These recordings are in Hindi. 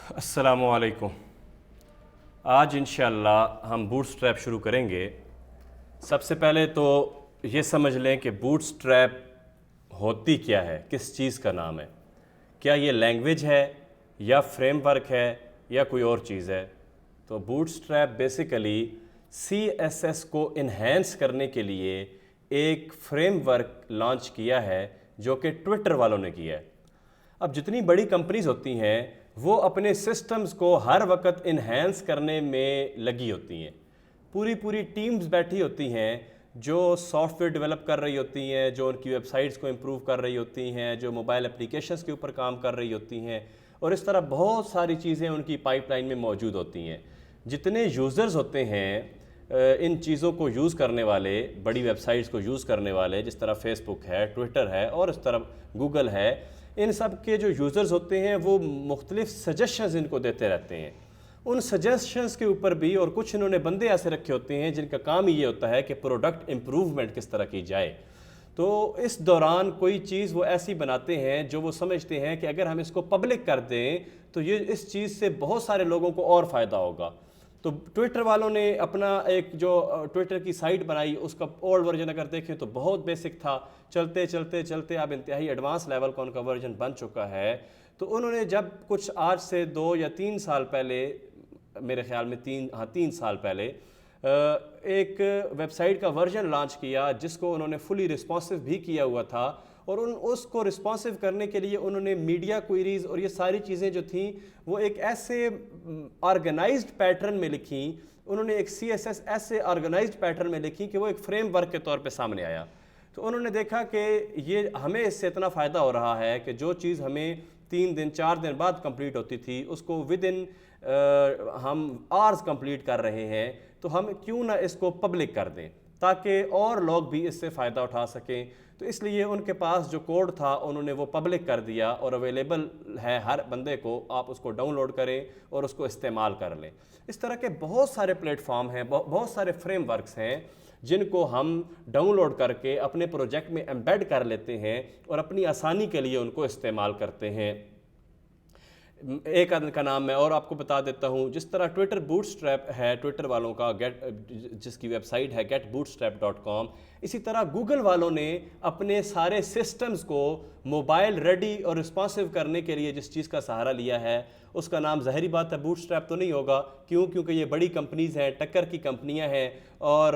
अस्सलामुअलैकुम। आज इंशाअल्लाह हम बूटस्ट्रैप शुरू करेंगे। सबसे पहले तो ये समझ लें कि बूटस्ट्रैप होती क्या है, किस चीज़ का नाम है। क्या ये लैंग्वेज है या फ्रेमवर्क है या कोई और चीज़ है। तो बूटस्ट्रैप बेसिकली CSS को इन्हेंस करने के लिए एक फ्रेमवर्क लॉन्च किया है जो कि ट्विटर वालों ने किया है। अब जितनी बड़ी कंपनीज होती हैं वो अपने सिस्टम्स को हर वक्त इन्हेंस करने में लगी होती हैं। पूरी पूरी टीम्स बैठी होती हैं जो सॉफ्टवेयर डेवलप कर रही होती हैं, जो उनकी वेबसाइट्स को इम्प्रूव कर रही होती हैं, जो मोबाइल एप्लीकेशंस के ऊपर काम कर रही होती हैं, और इस तरह बहुत सारी चीज़ें उनकी पाइपलाइन में मौजूद होती हैं। जितने यूज़र्स होते हैं इन चीज़ों को यूज़ करने वाले, बड़ी वेबसाइट्स को यूज़ करने वाले, जिस तरह फेसबुक है, ट्विटर है और इस तरह गूगल है, इन सब के जो यूज़र्स होते हैं वो मुख्तलिफ सजेशंस इनको देते रहते हैं। उन सजेशंस के ऊपर भी और कुछ इन्होंने बंदे ऐसे रखे होते हैं जिनका काम ये होता है कि प्रोडक्ट इम्प्रूवमेंट किस तरह की जाए। तो इस दौरान कोई चीज़ वो ऐसी बनाते हैं जो वो समझते हैं कि अगर हम इसको पब्लिक कर दें तो ये इस चीज़ से बहुत सारे लोगों को और फ़ायदा होगा। तो ट्विटर वालों ने अपना एक जो ट्विटर की साइट बनाई, उसका ओल्ड वर्जन अगर देखें तो बहुत बेसिक था। चलते चलते चलते अब इंतहाई एडवांस लेवल का उनका वर्जन बन चुका है। तो उन्होंने जब कुछ आज से 2 या 3 साल पहले, मेरे ख्याल में 3 साल पहले एक वेबसाइट का वर्जन लॉन्च किया जिसको उन्होंने फुली रिस्पॉन्सिव भी किया हुआ था, और उसको रिस्पॉन्सिव करने के लिए उन्होंने मीडिया क्वेरीज और ये सारी चीज़ें जो थी वो एक ऐसे ऑर्गेनाइज्ड पैटर्न में लिखी। उन्होंने एक CSS ऐसे ऑर्गेनाइज्ड पैटर्न में लिखी कि वो एक फ्रेमवर्क के तौर पे सामने आया। तो उन्होंने देखा कि ये हमें इससे इतना फ़ायदा हो रहा है कि जो चीज़ हमें 3 दिन 4 दिन बाद कंप्लीट होती थी उसको विद इन हम आवर्स कंप्लीट कर रहे हैं, तो हम क्यों ना इसको पब्लिक कर दें ताकि और लोग भी इससे फ़ायदा उठा सकें। तो इसलिए उनके पास जो कोड था उन्होंने वो पब्लिक कर दिया और अवेलेबल है हर बंदे को, आप उसको डाउनलोड करें और उसको इस्तेमाल कर लें। इस तरह के बहुत सारे प्लेटफॉर्म हैं, बहुत सारे फ्रेमवर्क्स हैं जिनको हम डाउनलोड करके अपने प्रोजेक्ट में एम्बेड कर लेते हैं और अपनी आसानी के लिए उनको इस्तेमाल करते हैं। एक का नाम मैं और आपको बता देता हूँ। जिस तरह ट्विटर बूटस्ट्रैप है, ट्विटर वालों का जिसकी वेबसाइट है getbootstrap.com, इसी तरह गूगल वालों ने अपने सारे सिस्टम्स को मोबाइल रेडी और रिस्पॉन्सिव करने के लिए जिस चीज़ का सहारा लिया है उसका नाम ज़ाहिरी बात है बूटस्ट्रैप तो नहीं होगा। क्यों? क्योंकि ये बड़ी कंपनीज़ हैं, टक्कर की कंपनियां हैं, और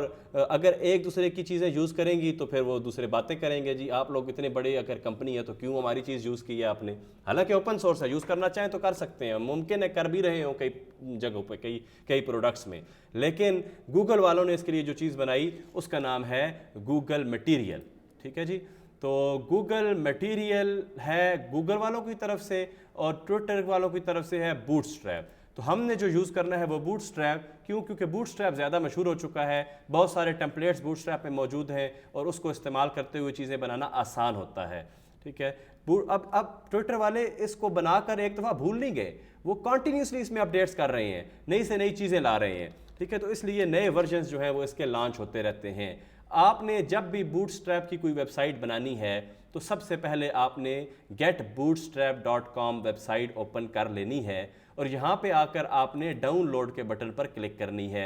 अगर एक दूसरे की चीज़ें यूज़ करेंगी तो फिर वो दूसरे बातें करेंगे, जी आप लोग इतने बड़े अगर कंपनी है तो क्यों हमारी चीज़ यूज़ की है आपने। हालांकि ओपन सोर्स है, यूज़ करना चाहें तो कर सकते हैं, मुमकिन है कर भी रहे हो कई जगहों पर, कई प्रोडक्ट्स में। लेकिन गूगल वालों ने इसके लिए जो चीज़ बनाई उसका नाम है गूगल मटीरियल। ठीक है जी। तो गूगल मटीरियल है गूगल वालों की तरफ से और ट्विटर वालों की तरफ से है बूटस्ट्रैप। तो हमने जो यूज़ करना है वो बूटस्ट्रैप। क्यों? क्योंकि बूटस्ट्रैप ज़्यादा मशहूर हो चुका है, बहुत सारे टेम्पलेट्स बूटस्ट्रैप में मौजूद हैं और उसको इस्तेमाल करते हुए चीज़ें बनाना आसान होता है। ठीक है। अब ट्विटर वाले इसको बनाकर एक दफ़ा भूल नहीं गए, वो कॉन्टीन्यूसली इसमें अपडेट्स कर रहे हैं, नई से नई चीज़ें ला रहे हैं। ठीक है। तो इसलिए नए वर्जन्स जो हैं वो इसके लॉन्च होते रहते हैं। आपने जब भी बूटस्ट्रैप की कोई वेबसाइट बनानी है तो सबसे पहले आपने getbootstrap.com वेबसाइट ओपन कर लेनी है और यहाँ पे आकर आपने डाउनलोड के बटन पर क्लिक करनी है।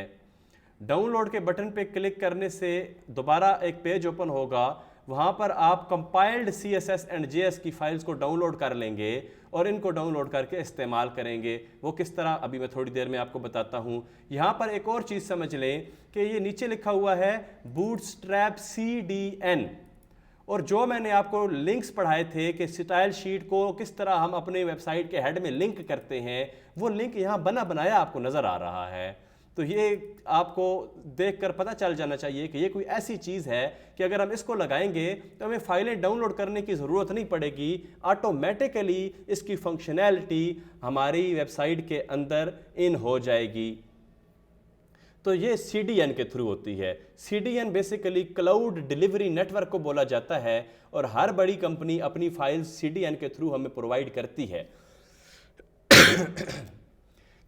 डाउनलोड के बटन पे क्लिक करने से दोबारा एक पेज ओपन होगा, वहाँ पर आप कंपाइल्ड CSS एंड JS की फाइल्स को डाउनलोड कर लेंगे और इनको डाउनलोड करके इस्तेमाल करेंगे। वो किस तरह अभी मैं थोड़ी देर में आपको बताता हूँ। यहाँ पर एक और चीज़ समझ लें कि ये नीचे लिखा हुआ है बूटस्ट्रैप CDN, और जो मैंने आपको लिंक्स पढ़ाए थे कि स्टाइल शीट को किस तरह हम अपने वेबसाइट के हेड में लिंक करते हैं, वो लिंक यहाँ बना बनाया आपको नज़र आ रहा है। तो ये आपको देखकर पता चल जाना चाहिए कि ये कोई ऐसी चीज़ है कि अगर हम इसको लगाएंगे तो हमें फाइलें डाउनलोड करने की ज़रूरत नहीं पड़ेगी, ऑटोमेटिकली इसकी फंक्शनैलिटी हमारी वेबसाइट के अंदर इन हो जाएगी। तो ये CDN के थ्रू होती है। CDN basically cloud delivery network को बोला जाता है और हर बड़ी कंपनी अपनी फाइल्स CDN के थ्रू हमें प्रोवाइड करती है।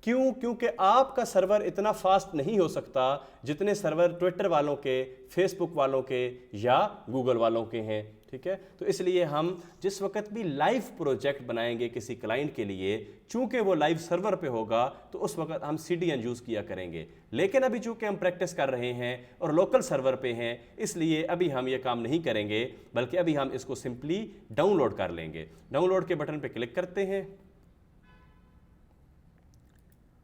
क्यों? क्योंकि आपका सर्वर इतना फास्ट नहीं हो सकता जितने सर्वर ट्विटर वालों के, फेसबुक वालों के या गूगल वालों के हैं। ठीक है। तो इसलिए हम जिस वक्त भी लाइव प्रोजेक्ट बनाएंगे किसी क्लाइंट के लिए, चूंकि वो लाइव सर्वर पे होगा तो उस वक्त हम CDN यूज़ किया करेंगे। लेकिन अभी चूंकि हम प्रैक्टिस कर रहे हैं और लोकल सर्वर पे हैं, इसलिए अभी हम ये काम नहीं करेंगे, बल्कि अभी हम इसको सिंपली डाउनलोड कर लेंगे। डाउनलोड के बटन पे क्लिक करते हैं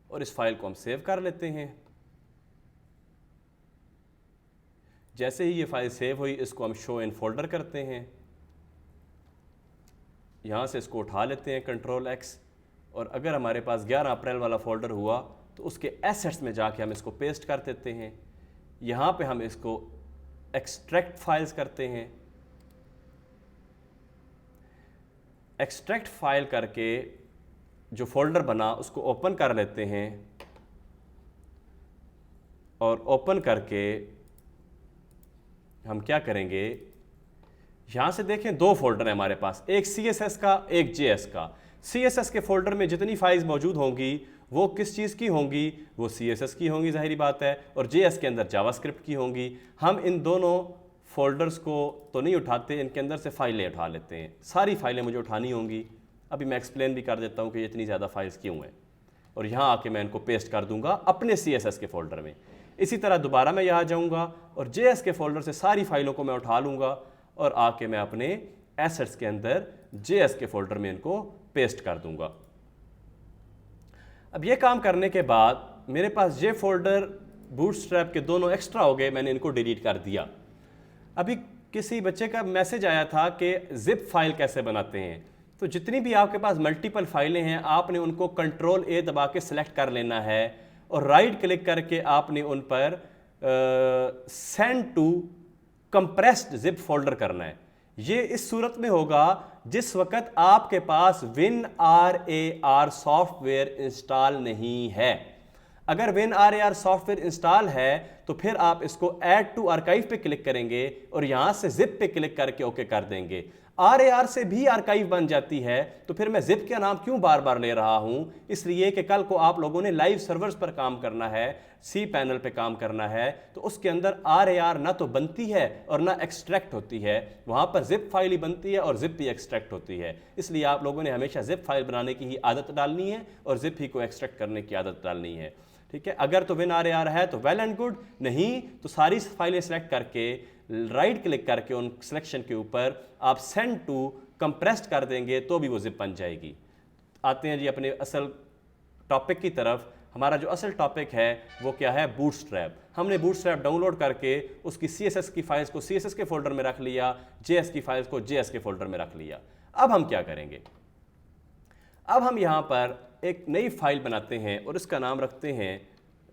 और इस फाइल को हम सेव कर लेते हैं। जैसे ही ये फाइल सेव हुई, इसको हम शो इन फोल्डर करते हैं। यहाँ से इसको उठा लेते हैं Ctrl+X, और अगर हमारे पास 11 अप्रैल वाला फोल्डर हुआ तो उसके एसेट्स में जाके हम इसको पेस्ट कर देते हैं। यहाँ पे हम इसको एक्सट्रैक्ट फाइल्स करते हैं। एक्सट्रैक्ट फाइल करके जो फोल्डर बना उसको ओपन कर लेते हैं, और ओपन करके हम क्या करेंगे, यहाँ से देखें 2 फोल्डर हैं हमारे पास, एक CSS का, एक JS का। CSS के फोल्डर में जितनी फाइल्स मौजूद होंगी वो किस चीज़ की होंगी, वो CSS की होंगी, जाहिर बात है, और JS के अंदर जावास्क्रिप्ट की होंगी। हम इन दोनों फोल्डर्स को तो नहीं उठाते, इनके अंदर से फाइलें उठा लेते हैं। सारी फाइलें मुझे उठानी होंगी। अभी मैं एक्सप्लेन भी कर देता हूँ कि इतनी ज़्यादा फाइल्स क्यों हैं, और यहाँ आके मैं इनको पेस्ट कर दूंगा अपने CSS के फोल्डर में। इसी तरह दोबारा मैं यहाँ जाऊँगा और JS के फोल्डर से सारी फाइलों को मैं उठा लूँगा और आके मैं अपने एसेट्स के अंदर JS के फोल्डर में इनको पेस्ट कर दूँगा। अब ये काम करने के बाद मेरे पास ये फोल्डर बूटस्ट्रैप के दोनों एक्स्ट्रा हो गए, मैंने इनको डिलीट कर दिया। अभी किसी बच्चे का मैसेज आया था कि जिप फाइल कैसे बनाते हैं। तो जितनी भी आपके पास मल्टीपल फाइलें हैं, आपने उनको Ctrl+A दबा के सिलेक्ट कर लेना है और राइट क्लिक करके आपने उन पर send to compressed zip folder करना है। ये इस सूरत में होगा जिस वक्त आपके पास WinRAR सॉफ्टवेयर इंस्टॉल नहीं है। अगर WinRAR सॉफ्टवेयर इंस्टॉल है तो फिर आप इसको ऐड टू आर्काइव पे क्लिक करेंगे और यहां से जिप पे क्लिक करके ओके कर देंगे। RAR से भी आर्काइव बन जाती है, तो फिर मैं जिप का नाम क्यों बार बार ले रहा हूं, इसलिए कि कल को आप लोगों ने लाइव सर्वर्स पर काम करना है, cPanel पे काम करना है, तो उसके अंदर RAR ना तो बनती है और ना एक्सट्रैक्ट होती है। वहां पर जिप फाइल ही बनती है और जिप ही एक्सट्रैक्ट होती है। इसलिए आप लोगों ने हमेशा जिप फाइल बनाने की ही आदत डालनी है और जिप ही को एक्सट्रैक्ट करने की आदत डालनी है। ठीक है, अगर तो WinRAR है तो वेल एंड गुड, नहीं तो सारी फाइलें सेलेक्ट करके राइट क्लिक करके उन सिलेक्शन के ऊपर आप सेंड टू कंप्रेस्ड कर देंगे तो भी वो जिप बन जाएगी। आते हैं जी अपने असल टॉपिक की तरफ। हमारा जो असल टॉपिक है वो क्या है, बूटस्ट्रैप। हमने बूटस्ट्रैप डाउनलोड करके उसकी CSS की फाइल्स को CSS के फोल्डर में रख लिया, JS की फाइल्स को JS के फोल्डर में रख लिया। अब हम क्या करेंगे, अब हम यहाँ पर एक नई फाइल बनाते हैं और इसका नाम रखते हैं,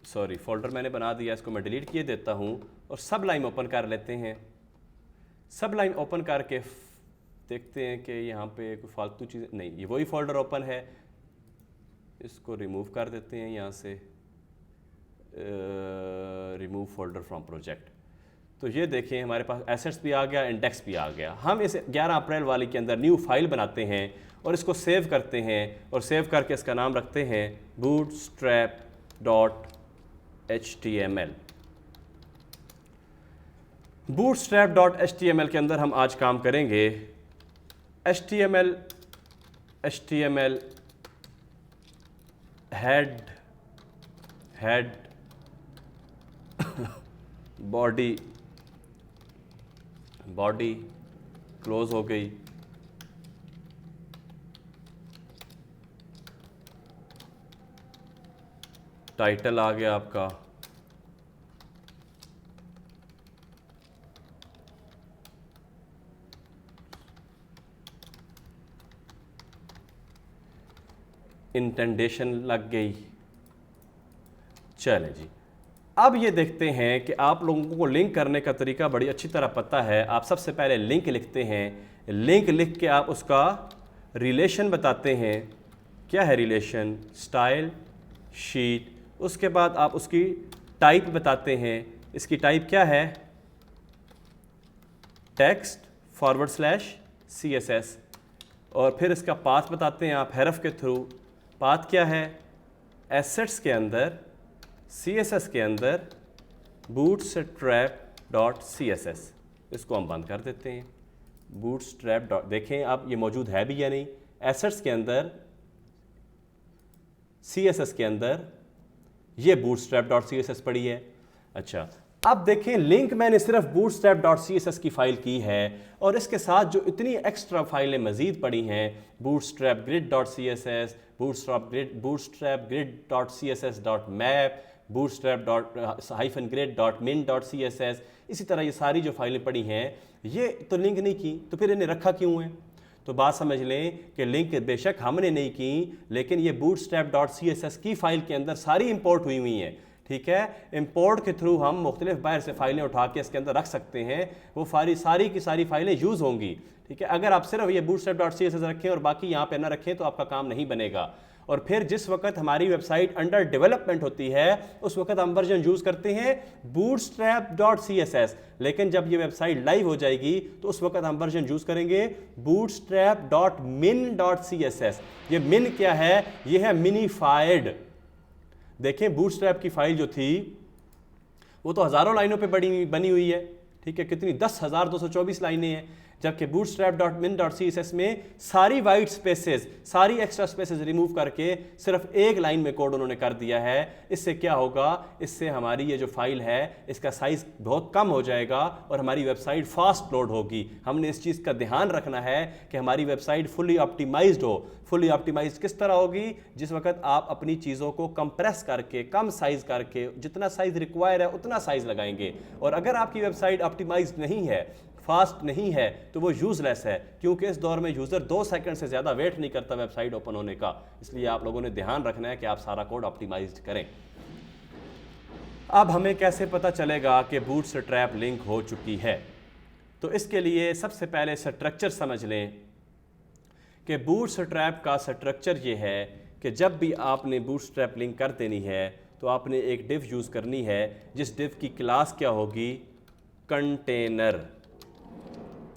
सॉरी फोल्डर मैंने बना दिया, इसको मैं डिलीट किए देता हूँ और सबलाइन ओपन कर लेते हैं। सबलाइन ओपन करके देखते हैं कि यहाँ पे कोई फालतू चीज़ नहीं, ये वही फोल्डर ओपन है। इसको रिमूव कर देते हैं यहाँ से, रिमूव फोल्डर फ्रॉम प्रोजेक्ट। तो ये देखें हमारे पास एसेट्स भी आ गया, इंडेक्स भी आ गया। हम इस 11 अप्रैल वाले के अंदर न्यू फाइल बनाते हैं और इसको सेव करते हैं और सेव करके इसका नाम रखते हैं bootstrap.html। bootstrap.html के अंदर हम आज काम करेंगे HTML हेड बॉडी क्लोज हो गई, टाइटल आ गया आपका, इंटेंडेशन लग गई। चलें जी, अब ये देखते हैं कि आप लोगों को लिंक करने का तरीका बड़ी अच्छी तरह पता है। आप सबसे पहले लिंक लिखते हैं, लिंक लिख के आप उसका रिलेशन बताते हैं, क्या है रिलेशन, स्टाइल शीट। उसके बाद आप उसकी टाइप बताते हैं, इसकी टाइप क्या है, टेक्स्ट /CSS, और फिर इसका पाथ बताते हैं आप हेरफ के थ्रू। पाथ क्या है, एसेट्स के अंदर CSS के अंदर bootstrap.css, इसको हम बंद कर देते हैं। बूटस्ट्रैप डॉट, देखें आप ये मौजूद है भी या नहीं। एसेट्स के अंदर, CSS के अंदर ये bootstrap.css पड़ी है। अच्छा, अब देखें लिंक मैंने सिर्फ bootstrap.css की फाइल की है और इसके साथ जो इतनी एक्स्ट्रा फाइलें मजीद पड़ी हैं, bootstrapgrid.css, bootstrapgrid.css.map, bootstrap-grid.min.css, इसी तरह ये सारी जो फाइलें पड़ी हैं ये तो लिंक नहीं की, तो फिर इन्हें रखा क्यों है? तो बात समझ लें कि लिंक बेशक हमने नहीं की, लेकिन ये bootstrap.css की फाइल के अंदर सारी इंपोर्ट हुई हुई हैं। ठीक है, इंपोर्ट के थ्रू हम मुख्तलिफ बाहर से फाइलें उठा के इसके अंदर रख सकते हैं, वो सारी की सारी फाइलें यूज़ होंगी। ठीक है, अगर आप सिर्फ ये bootstrap.css रखें और बाकी यहाँ पे ना रखें तो आपका काम नहीं बनेगा। और फिर जिस वक्त हमारी वेबसाइट अंडर डेवलपमेंट होती है उस वक्त हम वर्जन यूज़ करते हैं bootstrap.css, लेकिन जब ये वेबसाइट लाइव हो जाएगी तो उस वक्त हम वर्जन यूज़ करेंगे bootstrap.min.css। ये min क्या है? ये है मिनीफाइड। देखें बूटस्ट्रैप की फाइल जो थी वो तो हज़ारों लाइनों पे बनी हुई है। ठीक है, कितनी 10,224 लाइनें हैं, जबकि bootstrap.min.css में सारी वाइट स्पेसेस, सारी एक्स्ट्रा स्पेसेस रिमूव करके सिर्फ एक लाइन में कोड उन्होंने कर दिया है। इससे क्या होगा? इससे हमारी ये जो फाइल है इसका साइज बहुत कम हो जाएगा और हमारी वेबसाइट फास्ट लोड होगी। हमने इस चीज़ का ध्यान रखना है कि हमारी वेबसाइट फुली ऑप्टिमाइज्ड हो। फुली ऑप्टिमाइज्ड किस तरह होगी? जिस वक्त आप अपनी चीज़ों को कंप्रेस करके, कम साइज करके, जितना साइज रिक्वायर है उतना साइज लगाएंगे। और अगर आपकी वेबसाइट ऑप्टिमाइज्ड नहीं है, फास्ट नहीं है, तो वो यूज़लेस है, क्योंकि इस दौर में यूज़र 2 सेकंड से ज़्यादा वेट नहीं करता वेबसाइट ओपन होने का। इसलिए आप लोगों ने ध्यान रखना है कि आप सारा कोड ऑप्टिमाइज्ड करें। अब हमें कैसे पता चलेगा कि बूटस्ट्रैप लिंक हो चुकी है? तो इसके लिए सबसे पहले स्ट्रक्चर समझ लें कि बूटस्ट्रैप का स्ट्रक्चर ये है कि जब भी आपने बूटस्ट्रैप लिंक कर देनी है तो आपने एक डिव यूज़ करनी है, जिस डिव की क्लास क्या होगी? कंटेनर।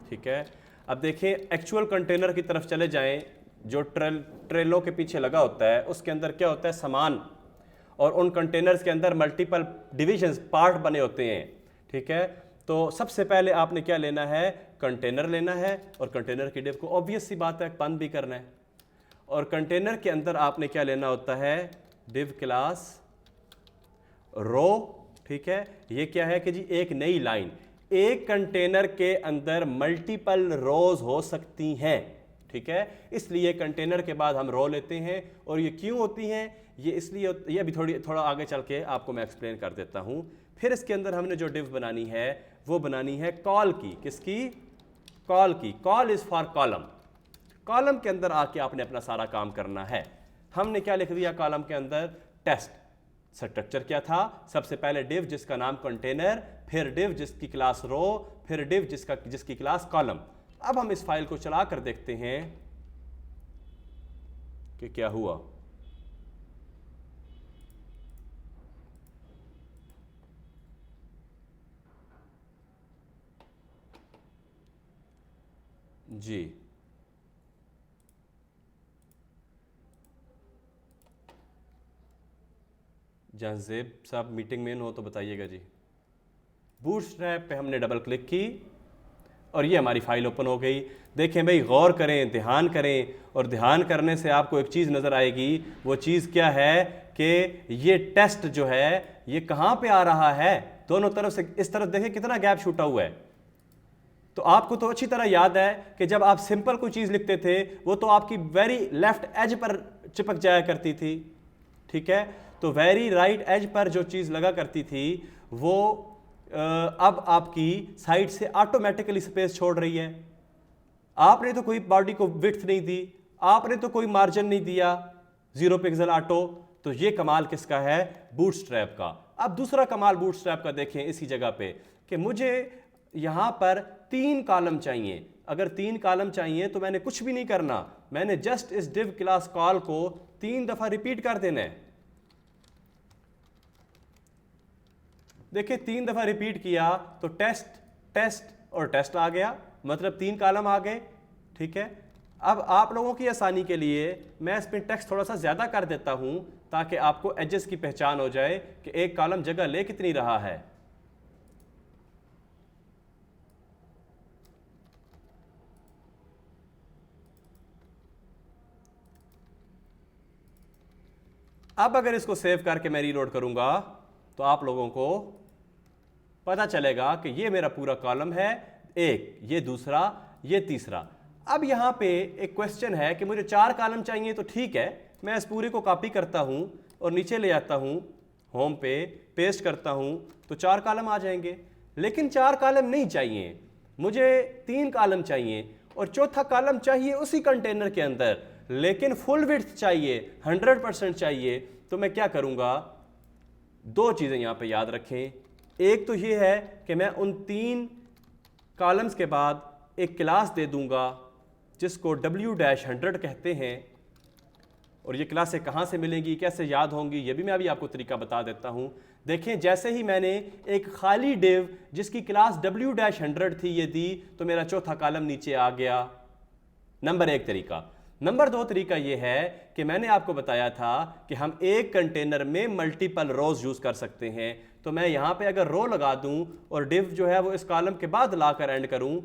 ठीक है, अब देखें एक्चुअल कंटेनर की तरफ चले जाएं, जो ट्रेलों के पीछे लगा होता है उसके अंदर क्या होता है? सामान, और उन कंटेनर्स के अंदर मल्टीपल डिविजन्स, पार्ट बने होते हैं। ठीक है, तो सबसे पहले आपने क्या लेना है? कंटेनर लेना है, और कंटेनर की डिव को ऑब्वियस सी बात है बंद भी करना है। और कंटेनर के अंदर आपने क्या लेना होता है? डिव क्लास रो। ठीक है, ये क्या है कि जी एक नई लाइन। एक कंटेनर के अंदर मल्टीपल रोज हो सकती हैं। ठीक है, इसलिए कंटेनर के बाद हम रो लेते हैं। और ये क्यों होती हैं? ये इसलिए, ये अभी थोड़ा आगे चल के आपको मैं एक्सप्लेन कर देता हूं। फिर इसके अंदर हमने जो डिव बनानी है वो बनानी है कॉल की। किसकी? कॉल की। Call is for column. Column के अंदर आके आपने अपना सारा काम करना है। हमने क्या लिख दिया कॉलम के अंदर? टेस्ट। स्ट्रक्चर क्या था? सबसे पहले डिव जिसका नाम कंटेनर, फिर डिव जिसकी क्लास रो, फिर डिव जिसकी क्लास कॉलम। अब हम इस फाइल को चला कर देखते हैं कि क्या हुआ। जी, जहाँ ज़ेब साहब मीटिंग में हो तो बताइएगा जी। बूटस्ट्रैप पे हमने डबल क्लिक की और ये हमारी फाइल ओपन हो गई। देखें भाई, गौर करें, ध्यान करें, और ध्यान करने से आपको एक चीज़ नज़र आएगी। वो चीज़ क्या है कि ये टेस्ट जो है ये कहाँ पे आ रहा है? दोनों तरफ से। इस तरफ देखें कितना गैप छूटा हुआ है। तो आपको तो अच्छी तरह याद है कि जब आप सिंपल कोई चीज़ लिखते थे वो तो आपकी वेरी लेफ्ट एज पर चिपक जाया करती थी। ठीक है, तो वेरी राइट एज पर जो चीज़ लगा करती थी वो अब आपकी साइड से ऑटोमेटिकली स्पेस छोड़ रही है। आपने तो कोई बॉडी को विड्थ नहीं दी, आपने तो कोई मार्जिन नहीं दिया, 0 पिक्सल ऑटो। तो ये कमाल किसका है? बूटस्ट्रैप का। अब दूसरा कमाल बूटस्ट्रैप का देखें इसी जगह पे कि मुझे यहां पर 3 कॉलम चाहिए। अगर 3 कॉलम चाहिए तो मैंने कुछ भी नहीं करना, मैंने जस्ट इस डिव क्लास कॉल को 3 दफा रिपीट कर देना है। देखिए 3 दफा रिपीट किया तो टेस्ट, टेस्ट और टेस्ट आ गया, मतलब 3 कॉलम आ गए। ठीक है, अब आप लोगों की आसानी के लिए मैं इस पर टेक्स्ट थोड़ा सा ज्यादा कर देता हूं ताकि आपको एजेस की पहचान हो जाए कि एक कॉलम जगह ले कितनी रहा है। अब अगर इसको सेव करके मैं रीलोड करूंगा तो आप लोगों को पता चलेगा कि ये मेरा पूरा कॉलम है, एक, ये दूसरा, ये तीसरा। अब यहां पे एक क्वेश्चन है कि मुझे 4 कॉलम चाहिए, तो ठीक है, मैं इस पूरे को कॉपी करता हूं और नीचे ले आता हूं, होम पे पेस्ट करता हूं, तो 4 कॉलम आ जाएंगे। लेकिन 4 कॉलम नहीं चाहिए, मुझे 3 कॉलम चाहिए और चौथा कॉलम चाहिए उसी कंटेनर के अंदर, लेकिन फुल विड्थ चाहिए, 100% चाहिए। तो मैं क्या करूंगा, 2 चीजें यहां पे याद रखें। एक तो ये है कि मैं उन 3 कॉलम्स के बाद एक क्लास दे दूंगा जिसको W-100 कहते हैं, और ये क्लासें कहाँ से मिलेंगी, कैसे याद होंगी, ये भी मैं अभी आपको तरीका बता देता हूँ। देखें, जैसे ही मैंने एक खाली डिव जिसकी क्लास W-100 थी ये दी, तो मेरा चौथा कॉलम नीचे आ गया। नंबर 1 तरीका। नंबर 2 तरीका ये है कि मैंने आपको बताया था कि हम एक कंटेनर में मल्टीपल रोज यूज कर सकते हैं। तो मैं यहां पे अगर रो लगा दूं और डिव जो है वो इस कॉलम के बाद लाकर एंड करूं,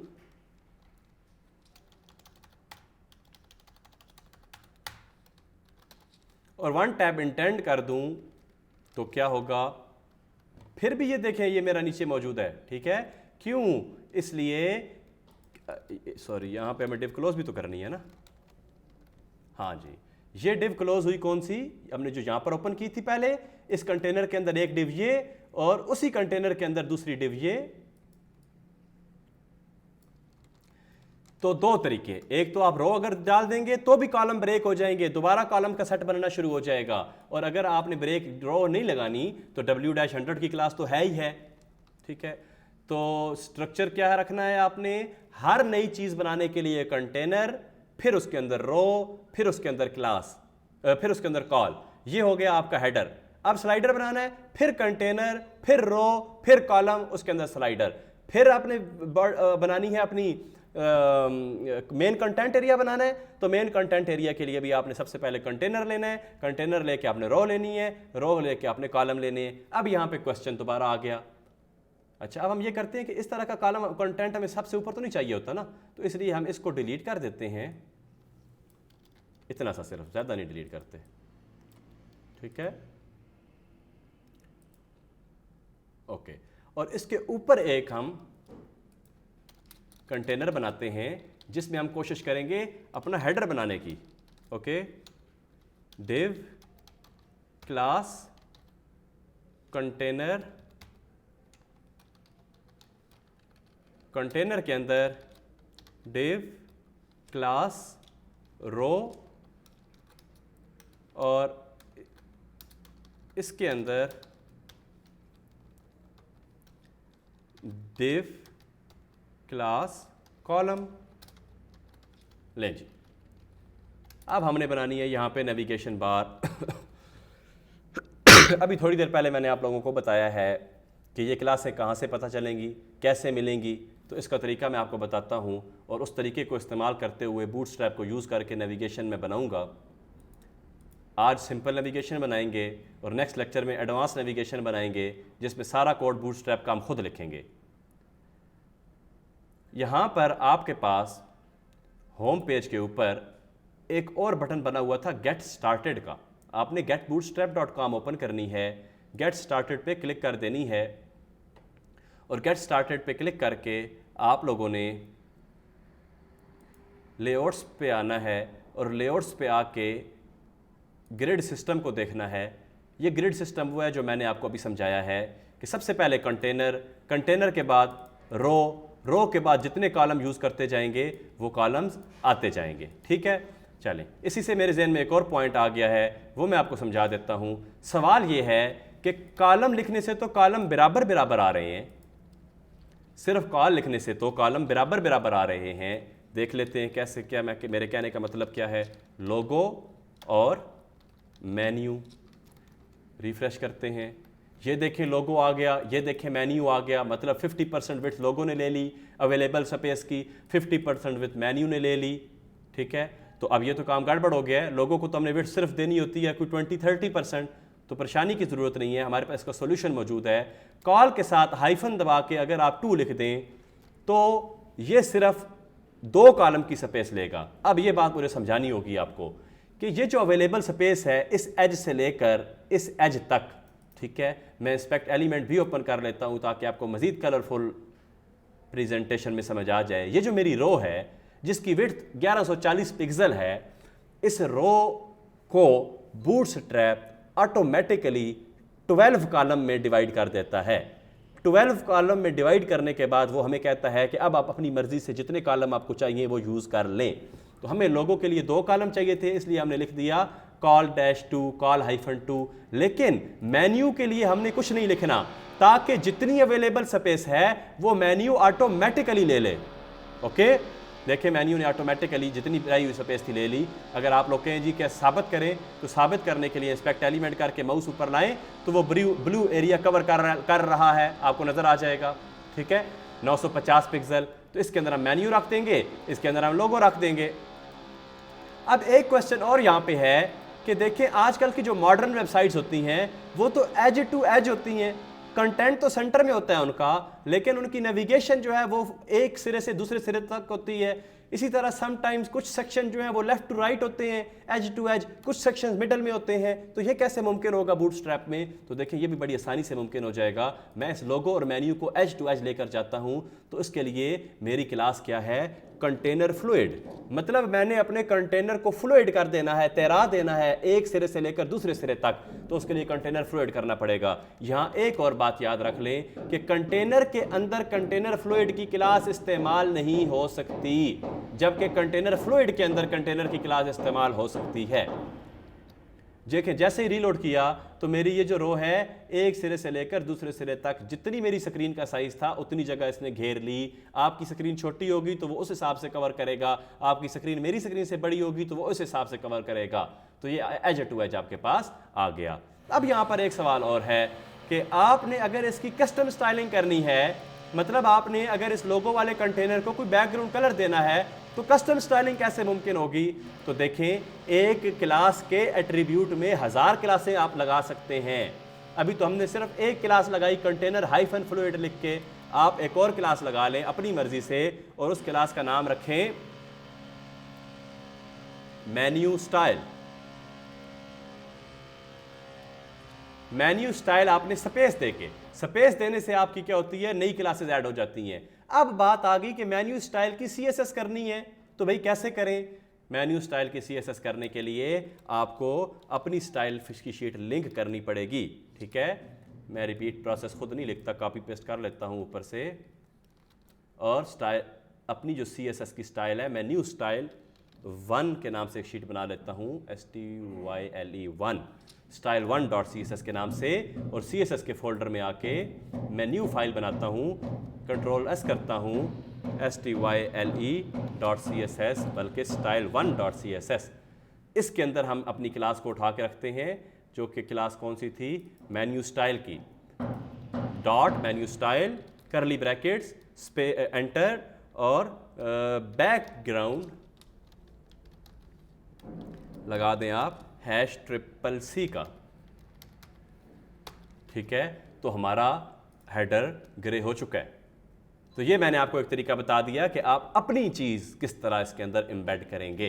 और 1 टैब इंटेंड कर दूं, तो क्या होगा, फिर भी ये देखें ये मेरा नीचे मौजूद है। ठीक है, क्यों, इसलिए सॉरी, यहां पे हमें डिव क्लोज भी तो करनी है ना। हाँ जी, ये डिव क्लोज हुई कौन सी, हमने जो यहां पर ओपन की थी पहले, इस कंटेनर के अंदर एक डिव ये और उसी कंटेनर के अंदर दूसरी डिव ये। तो 2 तरीके, एक तो आप रो अगर डाल देंगे तो भी कॉलम ब्रेक हो जाएंगे, दोबारा कॉलम का सेट बनना शुरू हो जाएगा। और अगर आपने ब्रेक रो नहीं लगानी तो W-100 की क्लास तो है ही है। ठीक है, तो स्ट्रक्चर क्या है रखना है आपने, हर नई चीज बनाने के लिए कंटेनर, फिर उसके अंदर रो, फिर उसके अंदर क्लास, फिर उसके अंदर कॉल। ये हो गया आपका हेडर। अब स्लाइडर बनाना है, फिर कंटेनर, फिर रो, फिर कॉलम, उसके अंदर स्लाइडर। फिर आपने बनानी है अपनी मेन कंटेंट एरिया बनाना है, तो मेन कंटेंट एरिया के लिए भी आपने सबसे पहले कंटेनर लेना है, कंटेनर लेके आपने रो लेनी है, रो लेके आपने कॉलम लेने हैं। अब यहाँ पे क्वेश्चन दोबारा आ गया, अच्छा अब हम ये करते हैं कि इस तरह का कॉलम कंटेंट हमें सबसे ऊपर तो नहीं चाहिए होता ना, तो इसलिए हम इसको डिलीट कर देते हैं, इतना सा सिर्फ, ज़्यादा नहीं डिलीट करते। ठीक है, ओके, और इसके ऊपर एक हम कंटेनर बनाते हैं जिसमें हम कोशिश करेंगे अपना हेडर बनाने की। Okay, div class container, container के अंदर डिव क्लास रो, और इसके अंदर डिव क्लास कॉलम। लें जी, अब हमने बनानी है यहाँ पे नेविगेशन बार। अभी थोड़ी देर पहले मैंने आप लोगों को बताया है कि ये क्लासें कहाँ से पता चलेंगी, कैसे मिलेंगी, तो इसका तरीका मैं आपको बताता हूँ, और उस तरीके को इस्तेमाल करते हुए बूटस्ट्रैप को यूज़ करके नेविगेशन में बनाऊँगा। आज सिंपल नेविगेशन बनाएंगे और नेक्स्ट लेक्चर में एडवांस नेविगेशन बनाएंगे जिसमें सारा कोड बूटस्ट्रैप का हम खुद लिखेंगे। यहाँ पर आपके पास होम पेज के ऊपर एक और बटन बना हुआ था गेट स्टार्टेड का। आपने getbootstrap.com ओपन करनी है, गेट स्टार्टेड पे क्लिक कर देनी है, और गेट स्टार्टेड पे क्लिक करके आप लोगों ने लेआउट्स पे आना है, और लेआउट्स पे आके ग्रिड सिस्टम को देखना है। ये ग्रिड सिस्टम वो है जो मैंने आपको अभी समझाया है कि सबसे पहले कंटेनर, कंटेनर के बाद रो, रो के बाद जितने कॉलम यूज़ करते जाएंगे वो कॉलम्स आते जाएंगे। ठीक है, चलें, इसी से मेरे जहन में एक और पॉइंट आ गया है, वो मैं आपको समझा देता हूँ। सवाल ये है कि कॉलम लिखने से तो कॉलम बराबर बराबर आ रहे हैं, सिर्फ कॉल लिखने से तो कॉलम बराबर बराबर आ रहे हैं। देख लेते हैं कैसे, क्या मेरे कहने का मतलब क्या है। लोगो और मेन्यू, रिफ्रेश करते हैं, ये देखें लोगो आ गया, ये देखें मेन्यू आ गया, मतलब 50% विड्थ लोगो ने ले ली अवेलेबल स्पेस की, 50% विड्थ मेन्यू ने ले ली। ठीक है, तो अब ये तो काम गड़बड़ हो गया है, लोगों को तो हमने विड्थ सिर्फ देनी होती है कोई 20-30%, तो परेशानी की ज़रूरत नहीं है, हमारे पास इसका सोल्यूशन मौजूद है। कॉल के साथ हाइफन दबा के अगर आप 2 लिख दें तो ये सिर्फ 2 कॉलम की स्पेस लेगा। अब ये बात मुझे समझानी होगी आपको कि ये जो अवेलेबल स्पेस है इस एज से लेकर इस एज तक, ठीक है, मैं इंस्पेक्ट एलिमेंट भी ओपन कर लेता हूँ ताकि आपको मज़ीद कलरफुल प्रेजेंटेशन में समझ आ जाए। ये जो मेरी रो है जिसकी विड्थ 1140 पिक्सल है, इस रो को बूटस्ट्रैप ऑटोमेटिकली 12 कॉलम में डिवाइड कर देता है। 12 कॉलम में डिवाइड करने के बाद वो हमें कहता है कि अब आप अपनी मर्जी से जितने कॉलम आपको चाहिए वो यूज़ कर लें। तो हमें लोगों के लिए 2 कॉलम चाहिए थे, इसलिए हमने लिख दिया call-2 call-2, लेकिन मेन्यू के लिए हमने कुछ नहीं लिखना ताकि जितनी अवेलेबल स्पेस है वो मेन्यू ऑटोमेटिकली ले ले। ओके, देखिए मेन्यू ने ऑटोमेटिकली जितनी चाहिए स्पेस थी ले ली। अगर आप लोग कहें जी क्या साबित करें, तो साबित करने के लिए इंस्पेक्ट एलिमेंट करके माउस ऊपर लाएं तो वो ब्लू एरिया कवर कर रहा है, आपको नजर आ जाएगा। ठीक है, 950 पिक्सल, तो इसके अंदर हम मेन्यू रख देंगे, इसके अंदर हम लोगो रख देंगे। अब एक क्वेश्चन और यहाँ पे है कि देखें आजकल की जो मॉडर्न वेबसाइट्स होती हैं वो तो एज टू एज होती हैं, कंटेंट तो सेंटर में होता है उनका, लेकिन उनकी नेविगेशन जो है वो एक सिरे से दूसरे सिरे तक होती है। इसी तरह समटाइम्स कुछ सेक्शन जो है वो लेफ्ट टू राइट होते हैं, एज टू एज, कुछ सेक्शन मिडल में होते हैं। तो ये कैसे मुमकिन होगा बूटस्ट्रैप में? तो देखिए ये भी बड़ी आसानी से मुमकिन हो जाएगा। मैं इस लोगो और मेन्यू को एज टू एज लेकर जाता हूं, तो इसके लिए मेरी क्लास क्या है, कंटेनर फ्लूइड। मतलब मैंने अपने कंटेनर को फ्लूइड कर देना है, तैरा देना है एक सिरे से लेकर दूसरे सिरे तक, तो उसके लिए कंटेनर फ्लूइड करना पड़ेगा। यहां एक और बात याद रख लें कि कंटेनर के अंदर कंटेनर फ्लूइड की क्लास इस्तेमाल नहीं हो सकती, जबकि कंटेनर फ्लूइड के अंदर कंटेनर की क्लास इस्तेमाल हो सकती है। देखें जैसे ही रीलोड किया तो मेरी ये जो रो है एक सिरे से लेकर दूसरे सिरे तक जितनी मेरी स्क्रीन का साइज था उतनी जगह इसने घेर ली। आपकी स्क्रीन छोटी होगी तो वो उस हिसाब से कवर करेगा, आपकी स्क्रीन मेरी स्क्रीन से बड़ी होगी तो वो उस हिसाब से कवर करेगा। तो ये एज टू एज आपके पास आ गया। अब यहाँ पर एक सवाल और है कि आपने अगर इसकी कस्टम स्टाइलिंग करनी है, मतलब आपने अगर इस लोगो वाले कंटेनर को कोई बैकग्राउंड कलर देना है, तो कस्टम स्टाइलिंग कैसे मुमकिन होगी? तो देखें एक क्लास के एट्रीब्यूट में 1000 क्लासें आप लगा सकते हैं। अभी तो हमने सिर्फ एक क्लास लगाई कंटेनर हाइफन फ्लूइड लिख के, आप एक और क्लास लगा लें अपनी मर्जी से और उस क्लास का नाम रखें मेन्यू स्टाइल। मेन्यू स्टाइल आपने स्पेस देके, स्पेस देने से आपकी क्या होती है, नई क्लासेस ऐड हो जाती हैं। अब बात आ गई कि मेन्यू स्टाइल की सीएसएस करनी है, तो भाई कैसे करें? मेन्यू स्टाइल की सीएसएस करने के लिए आपको अपनी स्टाइल की शीट लिंक करनी पड़ेगी। ठीक है, मैं रिपीट प्रोसेस खुद नहीं लिखता, कॉपी पेस्ट कर लेता हूं ऊपर से, और स्टाइल अपनी जो सीएसएस की स्टाइल है मेन्यू स्टाइल 1 के नाम से एक शीट बना लेता हूं, STYLE1 स्टाइल 1.css के नाम से, और CSS के फोल्डर में आके मैं न्यू फाइल बनाता हूं, Ctrl+S करता हूं, STYLE.css बल्कि style1.css। इसके अंदर हम अपनी क्लास को उठा के रखते हैं, जो कि क्लास कौन सी थी, मेन्यू स्टाइल की। डॉट मेन्यू स्टाइल करली ब्रैकेट्स एंटर और बैकग्राउंड लगा दें आप #CCC का। ठीक है, तो हमारा हेडर ग्रे हो चुका है। तो ये मैंने आपको एक तरीका बता दिया कि आप अपनी चीज़ किस तरह इसके अंदर एम्बेड करेंगे।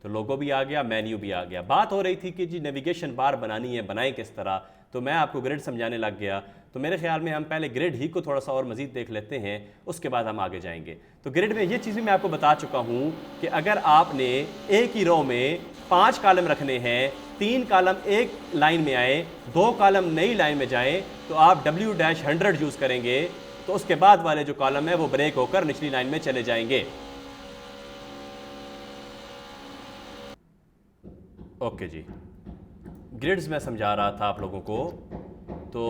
तो लोगो भी आ गया, मेन्यू भी आ गया। बात हो रही थी कि जी नेविगेशन बार बनानी है, बनाएं किस तरह, तो मैं आपको ग्रिड समझाने लग गया। तो मेरे ख्याल में हम पहले ग्रिड ही को थोड़ा सा और मज़ीद देख लेते हैं, उसके बाद हम आगे जाएंगे। तो ग्रिड में ये चीज़ भी मैं आपको बता चुका हूँ कि अगर आपने एक ही रो में 5 कॉलम रखने हैं, 3 कॉलम एक लाइन में आए, 2 कॉलम नई लाइन में जाएं, तो आप W-100 यूज़ करेंगे, तो उसके बाद वाले जो कॉलम है वो ब्रेक होकर निचली लाइन में चले जाएंगे। ओके जी, ग्रिड्स मैं समझा रहा था आप लोगों को। तो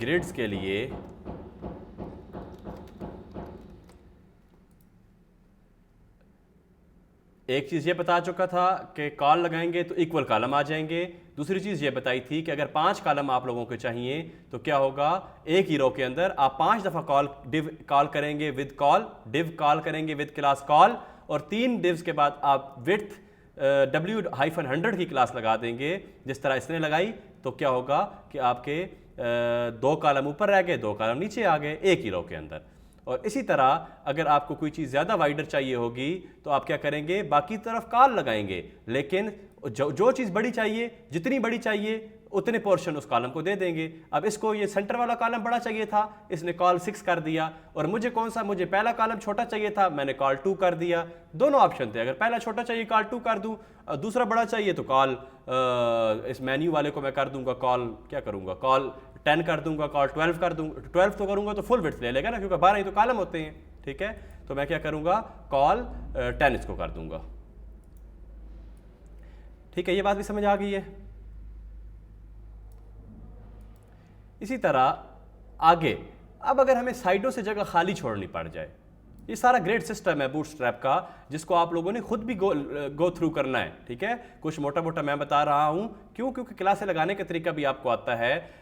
ग्रिड्स के लिए एक चीज़ ये बता चुका था कि कॉल लगाएंगे तो इक्वल कॉलम आ जाएंगे। दूसरी चीज़ ये बताई थी कि अगर 5 कॉलम आप लोगों को चाहिए तो क्या होगा, एक ही रो के अंदर आप 5 दफ़ा डिव कॉल करेंगे विद कॉल, डिव कॉल करेंगे विद क्लास कॉल, और 3 डिव्स के बाद आप विड्थ W-100 की क्लास लगा देंगे जिस तरह इसने लगाई। तो क्या होगा कि आपके 2 कॉलम ऊपर रह गए, 2 कॉलम नीचे आ गए एक ही रो के अंदर। और इसी तरह अगर आपको कोई चीज़ ज़्यादा वाइडर चाहिए होगी तो आप क्या करेंगे, बाकी तरफ कॉल लगाएंगे, लेकिन जो चीज़ बड़ी चाहिए, जितनी बड़ी चाहिए उतने पोर्शन उस कॉलम को दे देंगे। अब इसको ये सेंटर वाला कॉलम बड़ा चाहिए था, इसने कॉल 6 कर दिया, और मुझे कौन सा, मुझे पहला कॉलम छोटा चाहिए था, मैंने कॉल 2 कर दिया। दोनों ऑप्शन थे, अगर पहला छोटा चाहिए कॉल 2 कर दूं, दूसरा बड़ा चाहिए तो कॉल इस मेन्यू वाले को मैं कर दूंगा, कॉल क्या करूंगा, कॉल 10 कर दूंगा, कॉल 12 कर दूंगा। 12 तो करूंगा तो फुल विड्थ ले लेगा ना, क्योंकि 12 ही तो कॉलम होते हैं, ठीक है। तो मैं क्या करूंगा, कॉल 10 इसको कर दूंगा, ठीक है। ये बात भी समझ आ गई है। इसी तरह आगे, अब अगर हमें साइडों से जगह खाली छोड़नी पड़ जाए, ये सारा ग्रेड सिस्टम है बूटस्ट्रैप का, जिसको आप लोगों ने खुद भी गो थ्रू करना है, ठीक है। कुछ मोटा मोटा मैं बता रहा हूं, क्यों, क्योंकि क्लासें लगाने का तरीका भी आपको आता है,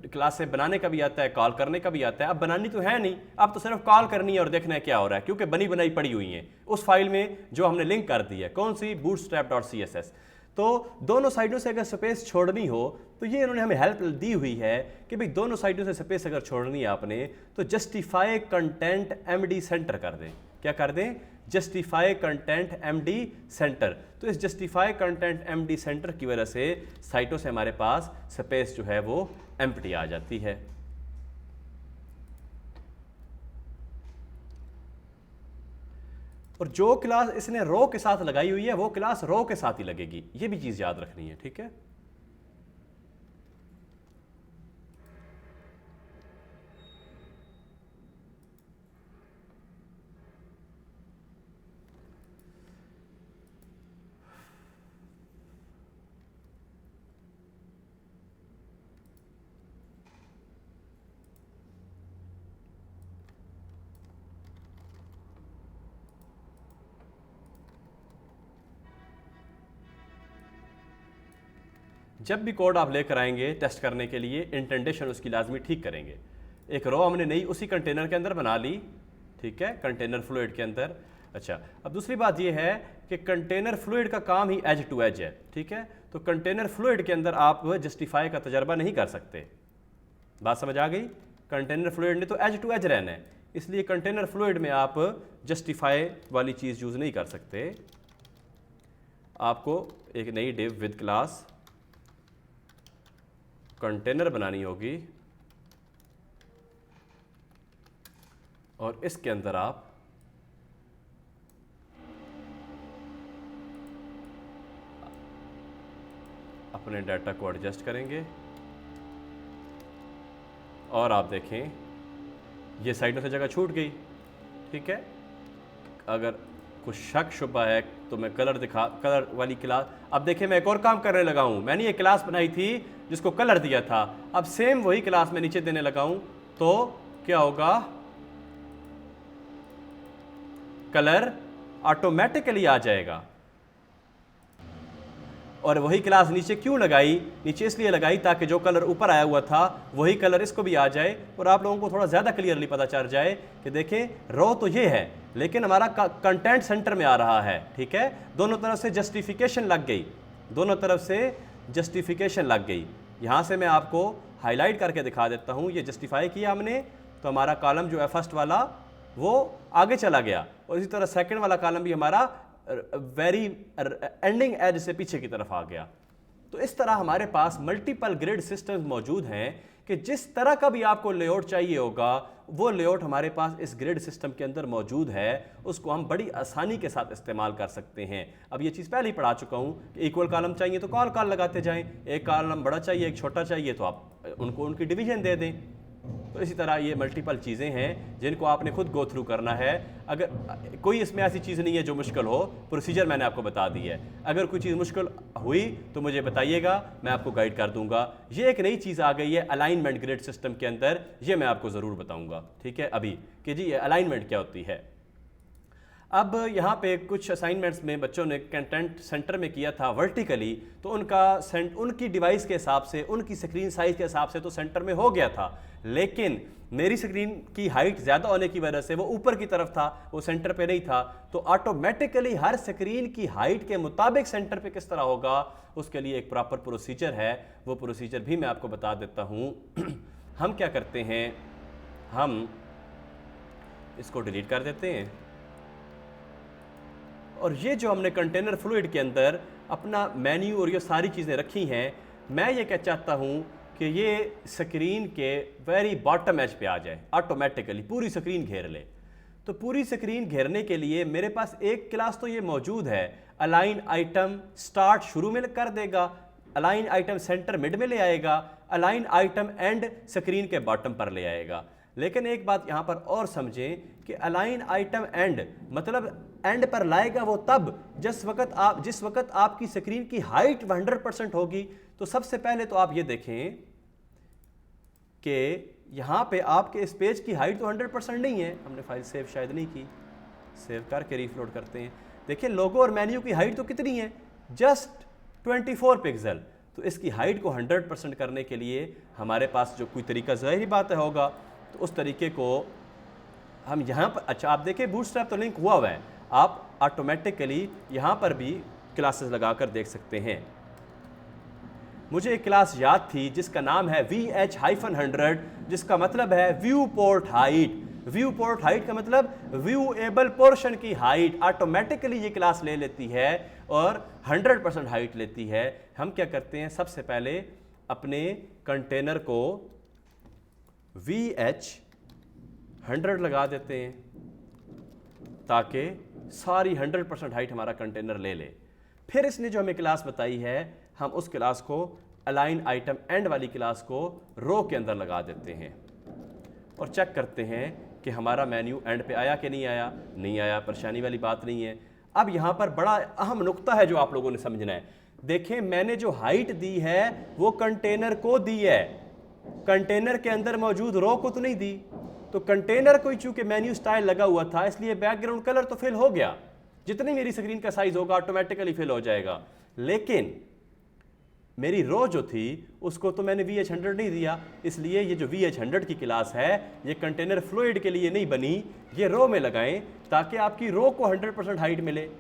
क्लासें बनाने का भी आता है, कॉल करने का भी आता है। अब बनानी तो है नहीं, अब तो सिर्फ कॉल करनी है और देखना है क्या हो रहा है, क्योंकि बनी बनाई पड़ी हुई है उस फाइल में जो हमने लिंक कर दी है, कौन सी, bootstrap.css। तो दोनों साइडों से अगर स्पेस छोड़नी हो तो ये इन्होंने हमें हेल्प दी हुई है कि भाई दोनों साइडों से स्पेस अगर छोड़नी है आपने तो जस्टिफाई कंटेंट एमडी सेंटर कर दें। क्या कर दें, जस्टिफाई कंटेंट एमडी सेंटर। तो इस जस्टिफाई कंटेंट एमडी सेंटर की वजह से साइटों से हमारे पास स्पेस जो है वो एम्प्टी आ जाती है। और जो क्लास इसने रो के साथ लगाई हुई है वो क्लास रो के साथ ही लगेगी, ये भी चीज याद रखनी है, ठीक है। जब भी कोड आप लेकर आएंगे टेस्ट करने के लिए, इंटेंडेशन उसकी लाजमी ठीक करेंगे। एक रो हमने नई उसी कंटेनर के अंदर बना ली, ठीक है, कंटेनर फ्लूइड के अंदर। अच्छा, अब दूसरी बात यह है कि कंटेनर फ्लूइड का काम ही एज टू एज है, ठीक है। तो कंटेनर फ्लूइड के अंदर आप जस्टिफाई का तजर्बा नहीं कर सकते। बात समझ आ गई। कंटेनर फ्लूइड ने तो एज टू एज रहना है, इसलिए कंटेनर फ्लूइड में आप जस्टिफाई वाली चीज़ यूज़ नहीं कर सकते। आपको एक नई डिव विद क्लास कंटेनर बनानी होगी और इसके अंदर आप अपने डाटा को एडजस्ट करेंगे और आप देखें ये साइडों से जगह छूट गई, ठीक है। अगर कुछ शक शुबा है तो मैं कलर वाली क्लास, अब देखें मैं एक और काम करने लगा हूं। मैंने ये क्लास बनाई थी जिसको कलर दिया था, अब सेम वही क्लास मैं नीचे देने लगा हूं, तो क्या होगा, कलर ऑटोमेटिकली आ जाएगा। और वही क्लास नीचे क्यों लगाई, नीचे इसलिए लगाई ताकि जो कलर ऊपर आया हुआ था वही कलर इसको भी आ जाए और आप लोगों को थोड़ा ज़्यादा क्लियरली पता चल जाए कि देखें रो तो ये है लेकिन हमारा कंटेंट सेंटर में आ रहा है, ठीक है। दोनों तरफ से जस्टिफिकेशन लग गई, दोनों तरफ से जस्टिफिकेशन लग गई। यहाँ से मैं आपको हाईलाइट करके दिखा देता हूँ, ये जस्टिफाई किया हमने तो हमारा कॉलम जो है फर्स्ट वाला वो आगे चला गया और इसी तरह सेकंड वाला कॉलम भी हमारा वेरी एंडिंग एज से पीछे की तरफ आ गया। तो इस तरह हमारे पास मल्टीपल ग्रिड सिस्टम्स मौजूद हैं कि जिस तरह का भी आपको लेआउट चाहिए होगा वो लेआउट हमारे पास इस ग्रिड सिस्टम के अंदर मौजूद है, उसको हम बड़ी आसानी के साथ इस्तेमाल कर सकते हैं। अब ये चीज़ पहले ही पढ़ा चुका हूँ कि इक्वल कॉलम चाहिए तो कॉल लगाते जाएं, एक कॉलम बड़ा चाहिए एक छोटा चाहिए तो आप उनको उनकी डिवीजन दे दें। तो इसी तरह ये मल्टीपल चीज़ें हैं जिनको आपने खुद गो थ्रू करना है। अगर कोई इसमें ऐसी चीज़ नहीं है जो मुश्किल हो, प्रोसीजर मैंने आपको बता दी है। अगर कोई चीज़ मुश्किल हुई तो मुझे बताइएगा, मैं आपको गाइड कर दूंगा। ये एक नई चीज़ आ गई है अलाइनमेंट ग्रिड सिस्टम के अंदर, ये मैं आपको ज़रूर बताऊंगा, ठीक है, अभी कि जी ये अलाइनमेंट क्या होती है। अब यहाँ पे कुछ असाइनमेंट्स में बच्चों ने कंटेंट सेंटर में किया था वर्टिकली, तो उनकी डिवाइस के हिसाब से, उनकी स्क्रीन साइज के हिसाब से तो सेंटर में हो गया था, लेकिन मेरी स्क्रीन की हाइट ज़्यादा होने की वजह से वो ऊपर की तरफ था, वो सेंटर पे नहीं था। तो ऑटोमेटिकली हर स्क्रीन की हाइट के मुताबिक सेंटर पे किस तरह होगा उसके लिए एक प्रॉपर प्रोसीजर है, वो प्रोसीजर भी मैं आपको बता देता हूँ। हम क्या करते हैं, हम इसको डिलीट कर देते हैं। और ये जो हमने कंटेनर फ्लूइड के अंदर अपना मेन्यू और ये सारी चीज़ें रखी हैं, मैं ये क्या चाहता हूँ कि ये स्क्रीन के वेरी बॉटम एज पे आ जाए, ऑटोमेटिकली पूरी स्क्रीन घेर ले। तो पूरी स्क्रीन घेरने के लिए मेरे पास एक क्लास तो ये मौजूद है, अलाइन आइटम स्टार्ट शुरू में कर देगा, अलाइन आइटम सेंटर मिड में ले आएगा, अलाइन आइटम एंड स्क्रीन के बॉटम पर ले आएगा। लेकिन एक बात यहाँ पर और समझें कि अलाइन आइटम एंड मतलब एंड पर लाएगा वो तब जिस वक्त आपकी स्क्रीन की हाइट 100% होगी। तो सबसे पहले तो आप ये देखें कि यहाँ पे आपके इस पेज की हाइट तो 100% नहीं है, हमने फाइल सेव शायद नहीं की, सेव करके रीफ्लोड करते हैं। देखिए लोगो और मेन्यू की हाइट तो कितनी है, जस्ट 24 पिक्सल। तो इसकी हाइट को 100% करने के लिए हमारे पास जो कोई तरीका ज़ाहिर बात होगा, तो उस तरीके को हम यहाँ पर, अच्छा आप देखें बूटस्ट्रैप तो लिंक हुआ है, आप ऑटोमेटिकली यहाँ पर भी क्लासेस लगाकर देख सकते हैं। मुझे एक क्लास याद थी जिसका नाम है VH-100, जिसका मतलब है view port height. View port height का मतलब व्यूएबल पोर्शन की हाइट ऑटोमेटिकली ये क्लास ले लेती है और 100% हाइट लेती है। हम क्या करते हैं, सबसे पहले अपने कंटेनर को VH-100 लगा देते हैं ताकि सारी 100% हाइट हमारा कंटेनर ले ले। फिर इसने जो हमें क्लास बताई है, हम उस क्लास को अलाइन आइटम एंड वाली क्लास को रो के अंदर लगा देते हैं और चेक करते हैं कि हमारा मेन्यू एंड पे आया कि नहीं आया। नहीं आया, परेशानी वाली बात नहीं है। अब यहाँ पर बड़ा अहम नुक्ता है जो आप लोगों ने समझना है। देखें मैंने जो हाइट दी है वो कंटेनर को दी है, कंटेनर के अंदर मौजूद रो को तो नहीं दी। तो कंटेनर को चूंकि मेन्यू स्टाइल लगा हुआ था इसलिए बैकग्राउंड कलर तो फिल हो गया, जितनी मेरी स्क्रीन का साइज होगा ऑटोमेटिकली फिल हो जाएगा। लेकिन मेरी रो जो थी उसको तो मैंने VH-100 नहीं दिया, इसलिए ये जो VH-100 की क्लास है ये कंटेनर फ्लूइड के लिए नहीं बनी, ये रो में लगाएं ताकि आपकी रो को 100% हाइट मिले।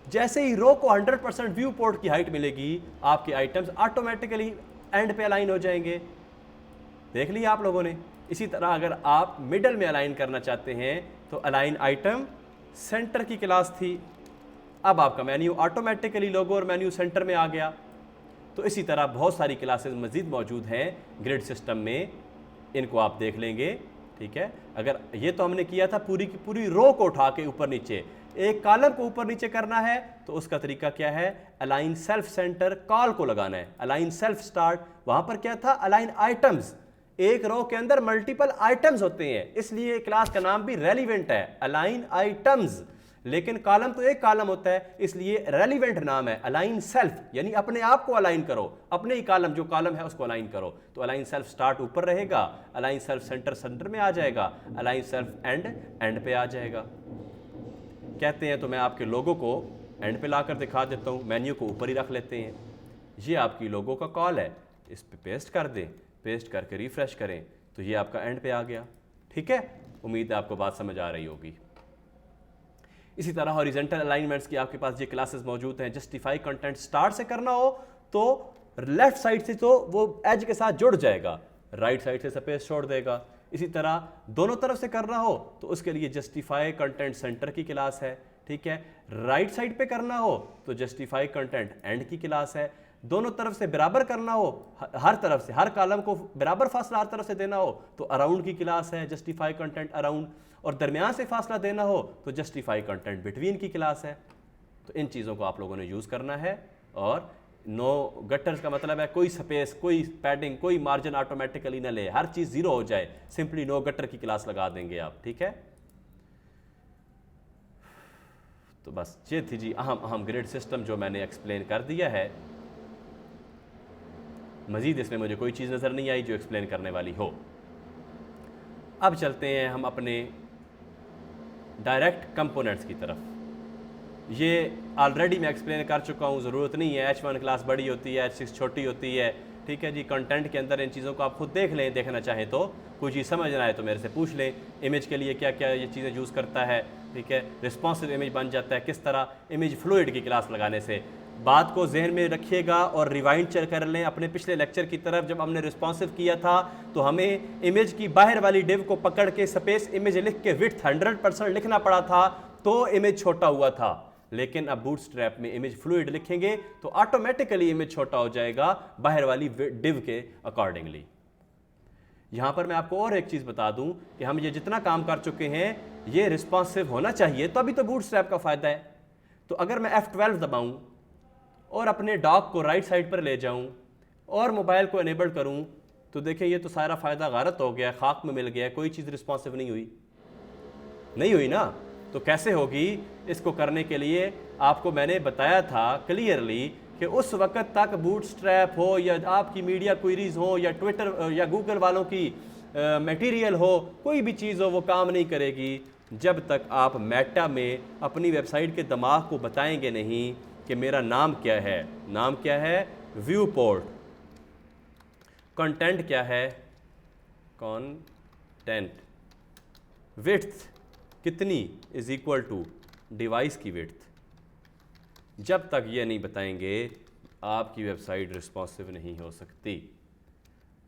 जैसे ही रो को 100% व्यू पोर्ट की हाइट मिलेगी आपके आइटम्स ऑटोमेटिकली एंड पे अलाइन हो जाएंगे। देख लिया आप लोगों ने। इसी तरह अगर आप मिडल में अलाइन करना चाहते हैं तो अलाइन आइटम सेंटर की क्लास थी, अब आपका मेन्यू ऑटोमेटिकली लोगो और मेन्यू सेंटर में आ गया। तो इसी तरह बहुत सारी क्लासेस मजीद मौजूद हैं ग्रिड सिस्टम में, इनको आप देख लेंगे। ठीक है, अगर ये तो हमने किया था पूरी की पूरी रो को उठा के ऊपर नीचे, एक कॉलम को ऊपर नीचे करना है तो उसका तरीका क्या है, अलाइन सेल्फ सेंटर कॉल को लगाना है। अलाइन सेल्फ स्टार्ट, वहां पर क्या था, अलाइन आइटम्स। एक रो के अंदर मल्टीपल आइटम्स होते हैं इसलिए क्लास का नाम भी रेलिवेंट है, अलाइन आइटम्स। लेकिन कॉलम तो एक कॉलम होता है इसलिए रेलिवेंट नाम है अलाइन सेल्फ, यानी अपने आप को अलाइन करो, अपने ही कॉलम जो कॉलम है उसको अलाइन करो। तो अलाइन सेल्फ स्टार्ट ऊपर रहेगा, अलाइन सेल्फ सेंटर सेंटर में आ जाएगा, अलाइन सेल्फ एंड एंड पे आ जाएगा। कहते हैं तो मैं आपके लोगो को एंड पे लाकर दिखा देता हूँ, मेन्यू को ऊपर ही रख लेते हैं। ये आपकी लोगो का कॉल है, इस पे पेस्ट कर दें, पेस्ट करके रिफ्रेश करें तो ये आपका एंड पे आ गया। ठीक है, उम्मीद है आपको बात समझ आ रही होगी। इसी तरह हॉरिजॉन्टल अलाइनमेंट्स की आपके पास ये क्लासेस मौजूद हैं। जस्टिफाई कंटेंट स्टार्ट से करना हो तो लेफ्ट साइड से तो वो एज के साथ जुड़ जाएगा, राइट साइड से स्पेस छोड़ देगा। इसी तरह दोनों तरफ से करना हो तो उसके लिए जस्टिफाई कंटेंट सेंटर की क्लास है। ठीक है, राइट साइड पे करना हो तो जस्टिफाई कंटेंट एंड की क्लास है। दोनों तरफ से बराबर करना हो, हर तरफ से हर कॉलम को बराबर फासला हर तरफ से देना हो तो अराउंड की क्लास है, जस्टिफाई कंटेंट अराउंड। और दरमियान से फासला देना हो तो जस्टिफाई कंटेंट बिटवीन की क्लास है। तो इन चीज़ों को आप लोगों ने यूज़ करना है। और नो गटर्स का मतलब है कोई स्पेस, कोई पैडिंग, कोई मार्जिन ऑटोमेटिकली ना ले, हर चीज़ जीरो हो जाए, सिंपली नो गटर की क्लास लगा देंगे आप। ठीक है, तो बस ये थी जी अहम ग्रिड सिस्टम जो मैंने एक्सप्लेन कर दिया है। मज़ीद इसमें मुझे कोई चीज़ नज़र नहीं आई जो एक्सप्लेन करने वाली हो। अब चलते हैं हम अपने डायरेक्ट कंपोनेंट्स की तरफ। ये ऑलरेडी मैं एक्सप्लेन कर चुका हूँ, ज़रूरत नहीं है। H1 क्लास बड़ी होती है, H6 छोटी होती है। ठीक है जी, कंटेंट के अंदर इन चीज़ों को आप खुद देख लें, देखना चाहें तो, कोई चीज़ समझ ना आए तो मेरे से पूछ लें। इमेज के लिए क्या क्या ये चीज़ें यूज़ करता है। ठीक है, रिस्पॉन्सिव इमेज बन जाता है किस तरह, इमेज फ्लूइड की क्लास लगाने से। बात को जहन में रखिएगा और रिवाइंड चेक कर लें अपने पिछले लेक्चर की तरफ। जब हमने रिस्पॉन्सिव किया था तो हमें इमेज की बाहर वाली डिव को पकड़ के स्पेस इमेज लिख के विड्थ 100% लिखना पड़ा था, तो इमेज छोटा हुआ था। लेकिन अब बूटस्ट्रैप में इमेज फ्लूइड लिखेंगे तो ऑटोमेटिकली इमेज छोटा हो जाएगा बाहर वाली डिव के अकॉर्डिंगली। यहां पर मैं आपको और एक चीज बता दूं कि हम ये जितना काम कर चुके हैं ये रिस्पॉन्सिव होना चाहिए, तो अभी तो बूटस्ट्रैप का फायदा है। तो अगर मैं F12 दबाऊं और अपने डॉक को राइट साइड पर ले जाऊं और मोबाइल को इनेबल करूं, तो देखिए ये तो सारा फायदा गारत हो गया, खाक में मिल गया, कोई चीज़ रिस्पॉन्सिव नहीं हुई ना। तो कैसे होगी? इसको करने के लिए आपको मैंने बताया था क्लियरली कि उस वक्त तक बूटस्ट्रैप हो या आपकी मीडिया क्वेरीज हो या ट्विटर या गूगल वालों की मटेरियल हो, कोई भी चीज़ हो, वो काम नहीं करेगी जब तक आप मेटा में अपनी वेबसाइट के दिमाग को बताएंगे नहीं कि मेरा नाम क्या है। नाम क्या है? View port. कंटेंट क्या है? कंटेंट। विड्थ कितनी इज इक्वल टू डिवाइस की विड्थ। जब तक ये नहीं बताएंगे आपकी वेबसाइट रिस्पॉन्सिव नहीं हो सकती।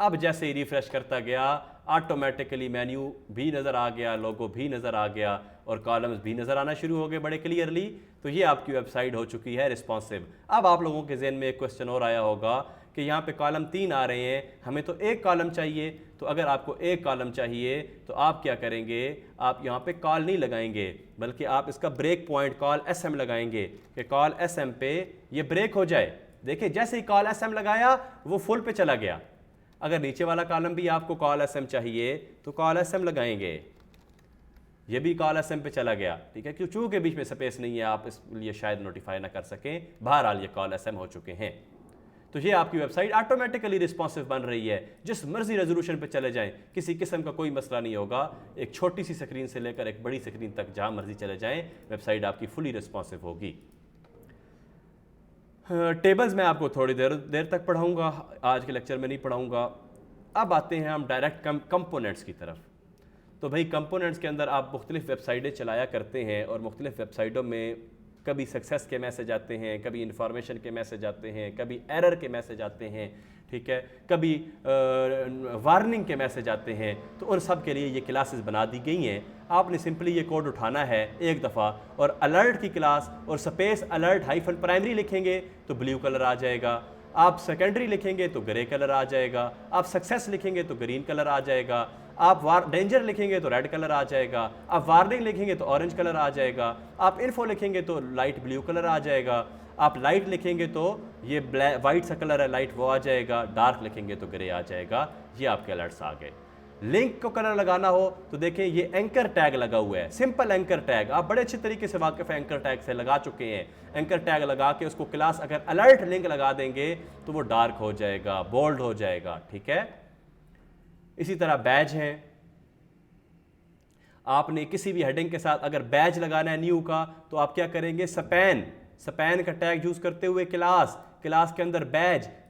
अब जैसे ही रिफ्रेश करता गया ऑटोमेटिकली मेन्यू भी नज़र आ गया, लोगो भी नज़र आ गया और कॉलम्स भी नज़र आना शुरू हो गए बड़े क्लियरली। तो ये आपकी वेबसाइट हो चुकी है रिस्पॉन्सिव। अब आप लोगों के जहन में एक क्वेश्चन और आया होगा कि यहाँ पे कॉलम 3 आ रहे हैं, हमें तो एक कॉलम चाहिए। तो अगर आपको एक कॉलम चाहिए तो आप क्या करेंगे? आप यहाँ पे कॉल नहीं लगाएंगे, बल्कि आप इसका ब्रेक पॉइंट कॉल SM लगाएंगे कि कॉल SM पे ये ब्रेक हो जाए। देखिए जैसे ही कॉल SM लगाया वो फुल पे चला गया। अगर नीचे वाला कॉलम भी आपको कॉल SM चाहिए तो कॉल SM लगाएंगे, ये भी कॉल SM पे चला गया, ठीक है। क्यों? के बीच में स्पेस नहीं है, आप इसलिए शायद नोटिफाई ना कर सकें। बहरहाल ये कॉल SM हो चुके हैं। तो ये आपकी वेबसाइट ऑटोमेटिकली रिस्पॉन्सिव बन रही है। जिस मर्जी रेजोल्यूशन पे चले जाएं, किसी किस्म का कोई मसला नहीं होगा। एक छोटी सी स्क्रीन से लेकर एक बड़ी स्क्रीन तक जहां मर्जी चले जाएं, वेबसाइट आपकी फुली रिस्पॉन्सिव होगी। टेबल्स मैं आपको थोड़ी देर तक पढ़ाऊंगा, आज के लेक्चर में नहीं पढ़ाऊंगा। अब आते हैं हम डायरेक्ट कंपोनेंट्स की तरफ। तो भाई कंपोनेंट्स के अंदर आप मुख्तलिफ वेबसाइटें चलाया करते हैं और मुख्तलिफ वेबसाइटों में कभी सक्सेस के मैसेज आते हैं, कभी इंफॉर्मेशन के मैसेज आते हैं, कभी एरर के मैसेज आते हैं, ठीक है, कभी वार्निंग के मैसेज आते हैं। तो उन सब के लिए ये क्लासेस बना दी गई हैं। आपने सिंपली ये कोड उठाना है एक दफ़ा और अलर्ट की क्लास और स्पेस अलर्ट हाइफन प्राइमरी लिखेंगे तो ब्लू कलर आ जाएगा। आप सेकेंडरी लिखेंगे तो ग्रे कलर आ जाएगा। आप सक्सेस लिखेंगे तो ग्रीन कलर आ जाएगा। आप डेंजर लिखेंगे तो रेड कलर आ जाएगा। आप वार्निंग लिखेंगे तो ऑरेंज कलर आ जाएगा। आप इन्फो लिखेंगे तो लाइट ब्लू कलर आ जाएगा। आप लाइट लिखेंगे तो ये वाइट सा कलर है लाइट, वो आ जाएगा। डार्क लिखेंगे तो ग्रे आ जाएगा। ये आपके अलर्ट्स आ गए। लिंक को कलर लगाना हो तो देखें ये एंकर टैग लगा हुआ है, सिंपल एंकर टैग। आप बड़े अच्छे तरीके से वाकिफ एंकर टैग से लगा चुके हैं। एंकर टैग लगा के उसको क्लास अगर अलर्ट लिंक लगा देंगे तो वो डार्क हो जाएगा, बोल्ड हो जाएगा, ठीक है। इसी तरह बैज है। आपने किसी भी हेडिंग के साथ अगर बैज लगाना है न्यू का तो आप क्या करेंगे? स्पैन का टैग यूज करते हुए क्लास के अंदर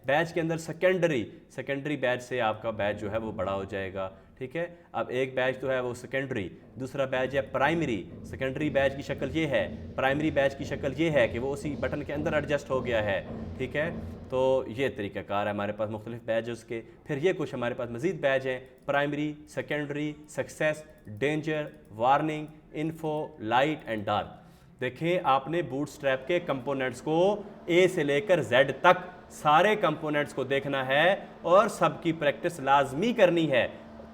बैज के अंदर सेकेंडरी बैज से आपका बैज जो है वो बड़ा हो जाएगा, ठीक है। अब एक बैज तो है वो सेकेंडरी, दूसरा बैज है प्राइमरी। सेकेंडरी बैज की शक्ल ये है, प्राइमरी बैज की शक्ल ये है कि वो उसी बटन के अंदर एडजस्ट हो गया है, ठीक है। तो ये तरीक़ाकार है हमारे पास मुख्तलिफ बैजेस के। फिर ये कुछ हमारे पास मज़ीद बैज हैं: primary, secondary, success, danger, warning, info, light and dark. देखें आपने बूटस्ट्रैप के कंपोनेंट्स को A से लेकर Z तक सारे कंपोनेंट्स को देखना है और सबकी प्रैक्टिस लाजमी करनी है,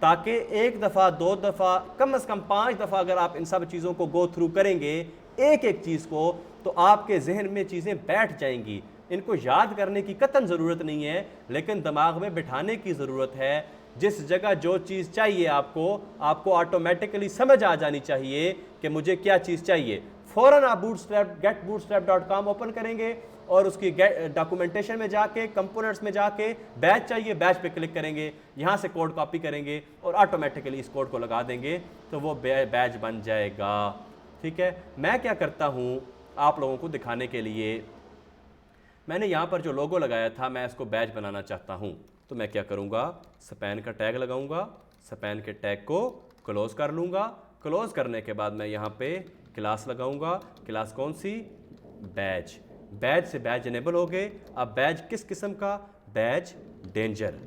ताकि एक दफ़ा, दो दफ़ा, कम से कम 5 दफ़ा अगर आप इन सब चीज़ों को गो थ्रू करेंगे एक एक चीज़ को, तो आपके जहन में चीज़ें बैठ जाएंगी। इनको याद करने की कतई ज़रूरत नहीं है, लेकिन दिमाग में बिठाने की ज़रूरत है। जिस जगह जो चीज़ चाहिए आपको ऑटोमेटिकली समझ आ जानी चाहिए कि मुझे क्या चीज़ चाहिए। फ़ौरन आप getbootstrap.com ओपन करेंगे और उसकी डॉक्यूमेंटेशन में जाके, कंपोनेंट्स में जाके बैच चाहिए, बैच पे क्लिक करेंगे, यहाँ से कोड कॉपी करेंगे और ऑटोमेटिकली इस कोड को लगा देंगे तो वो बैच बन जाएगा, ठीक है। मैं क्या करता हूँ आप लोगों को दिखाने के लिए, मैंने यहाँ पर जो लोगो लगाया था मैं इसको बैच बनाना चाहता हूँ, तो मैं क्या करूँगा? स्पैन का टैग लगाऊँगा, स्पैन के टैग को क्लोज़ कर लूँगा। क्लोज़ करने के बाद मैं यहाँ पे क्लास लगाऊंगा। क्लास कौन सी? बैच। बैज से बैज इनेबल हो गए। अब बैज किस किस्म का? बैज डेंजर।